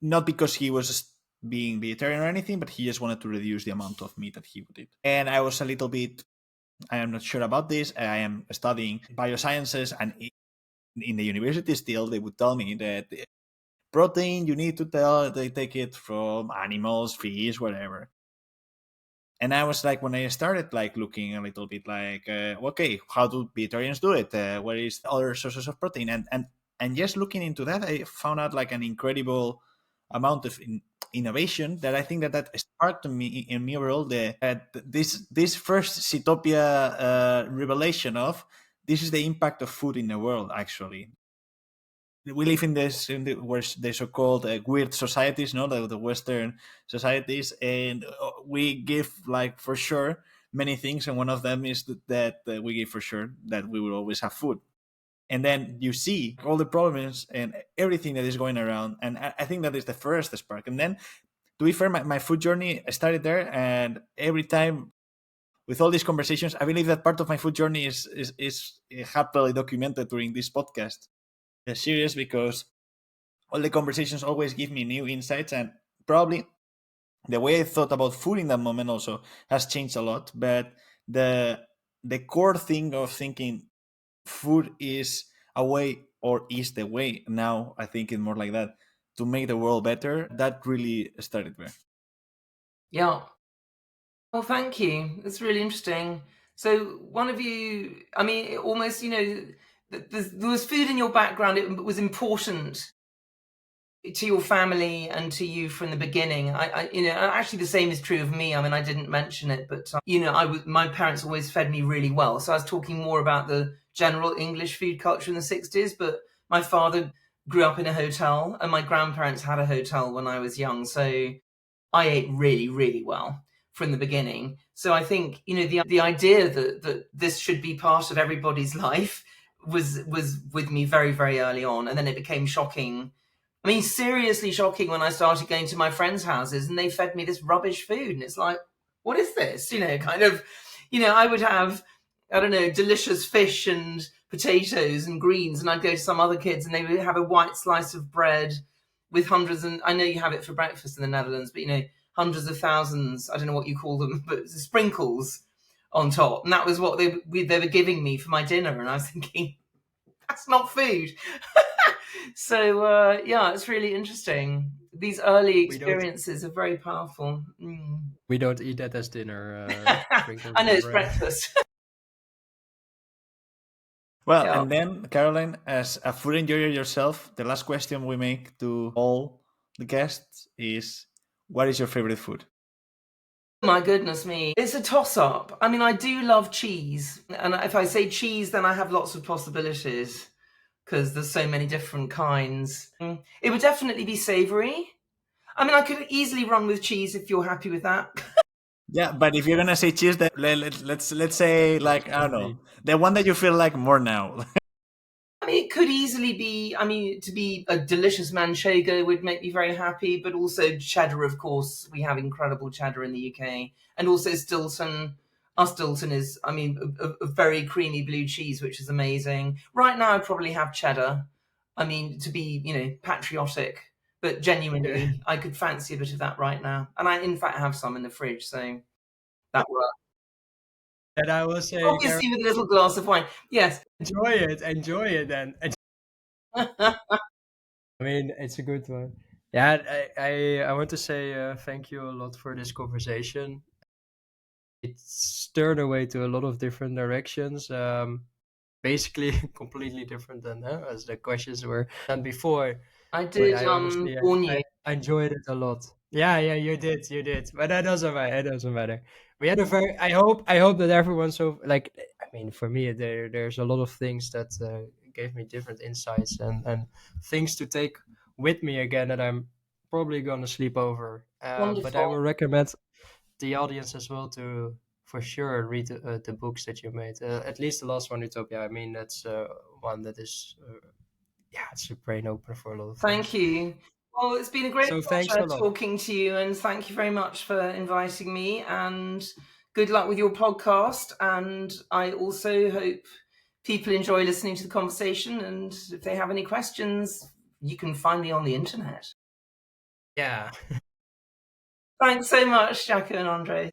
not because he was being vegetarian or anything, but he just wanted to reduce the amount of meat that he would eat. And I was a little bit, I am not sure about this. I am studying biosciences, and in the university still, they would tell me that protein you need to tell they take it from animals, fish, whatever. And I was like, when I started like looking a little bit like, okay, how do vegetarians do it? Where is other sources of protein? And just looking into that, I found out like an incredible amount of innovation that I think that sparked in me overall this first Sitopia revelation of this is the impact of food in the world. Actually, we live in this where the so-called weird societies, no, the Western societies, and we give like for sure many things, and one of them is that we give for sure that we will always have food. And then you see all the problems and everything that is going around, and I think that is the first spark. And then, to be fair, my food journey started there, and every time with all these conversations, I believe that part of my food journey is happily documented during this podcast series, because all the conversations always give me new insights, and probably the way I thought about food in that moment also has changed a lot. But the the core thing of thinking food is a way, or is the way, now I think it more like that, to make the world better, that really started there. Yeah. Well, thank you. It's really interesting. So, one of you, I mean, almost, there was food in your background. It was important to your family and to you from the beginning. Actually, the same is true of me. I mean, I didn't mention it, but my parents always fed me really well. So I was talking more about the general English food culture in the '60s. But my father grew up in a hotel, and my grandparents had a hotel when I was young. So I ate really, really well from the beginning. So I think the idea that this should be part of everybody's life was with me very, very early on, and then it became shocking. I mean, seriously shocking when I started going to my friends' houses and they fed me this rubbish food, and it's like, what is this? Kind of, I would have, I don't know, delicious fish and potatoes and greens, and I'd go to some other kids and they would have a white slice of bread with hundreds, and I know you have it for breakfast in the Netherlands, but hundreds of thousands, I don't know what you call them, but sprinkles on top. And that was what they were giving me for my dinner. And I was thinking, that's not food. So, yeah, it's really interesting. These early experiences are very powerful. We don't eat that as dinner, sprinkles I know, on it's bread. breakfast. Well, Yeah. and then, Caroline, as a food enjoyer yourself, the last question we make to all the guests is, what is your favorite food? My goodness me. It's a toss-up. I mean, I do love cheese. And if I say cheese, then I have lots of possibilities because there's so many different kinds. It would definitely be savory. I mean, I could easily run with cheese if you're happy with that. Yeah, but if you're gonna say cheese, then let's say, like, I don't know, the one that you feel like more now. I mean, it could easily be, to be a delicious manchego would make me very happy, but also cheddar, of course. We have incredible cheddar in the UK. And also Stilton. Our Stilton is, a very creamy blue cheese, which is amazing. Right now, I'd probably have cheddar. I mean, to be, patriotic. But genuinely, I could fancy a bit of that right now. And I, in fact, have some in the fridge, so that works. And I will say, Obviously, with a little glass of wine. Yes. enjoy it then. I mean, it's a good one. Yeah, I want to say thank you a lot for this conversation. It stirred away to a lot of different directions. Basically, completely different than as the questions were done before. I But did I honestly, warn you. I enjoyed it a lot. Yeah, you did. But that doesn't matter. It doesn't matter. We had a very. I hope that everyone. So, like, I mean, for me, there's a lot of things that gave me different insights and things to take with me again that I'm probably gonna sleep over. But I Wonderful. will recommend the audience as well to for sure read the books that you made. At least the last one, Utopia. I mean, that's one that is. Yeah, it's a brain opener for a lot of Thank things. you. Well, it's been a great So thanks pleasure a lot. talking to you, and thank you very much for inviting me. And good luck with your podcast. And I also hope people enjoy listening to the conversation. And if they have any questions, you can find me on the internet. Yeah. Thanks so much, Jacko and Andre.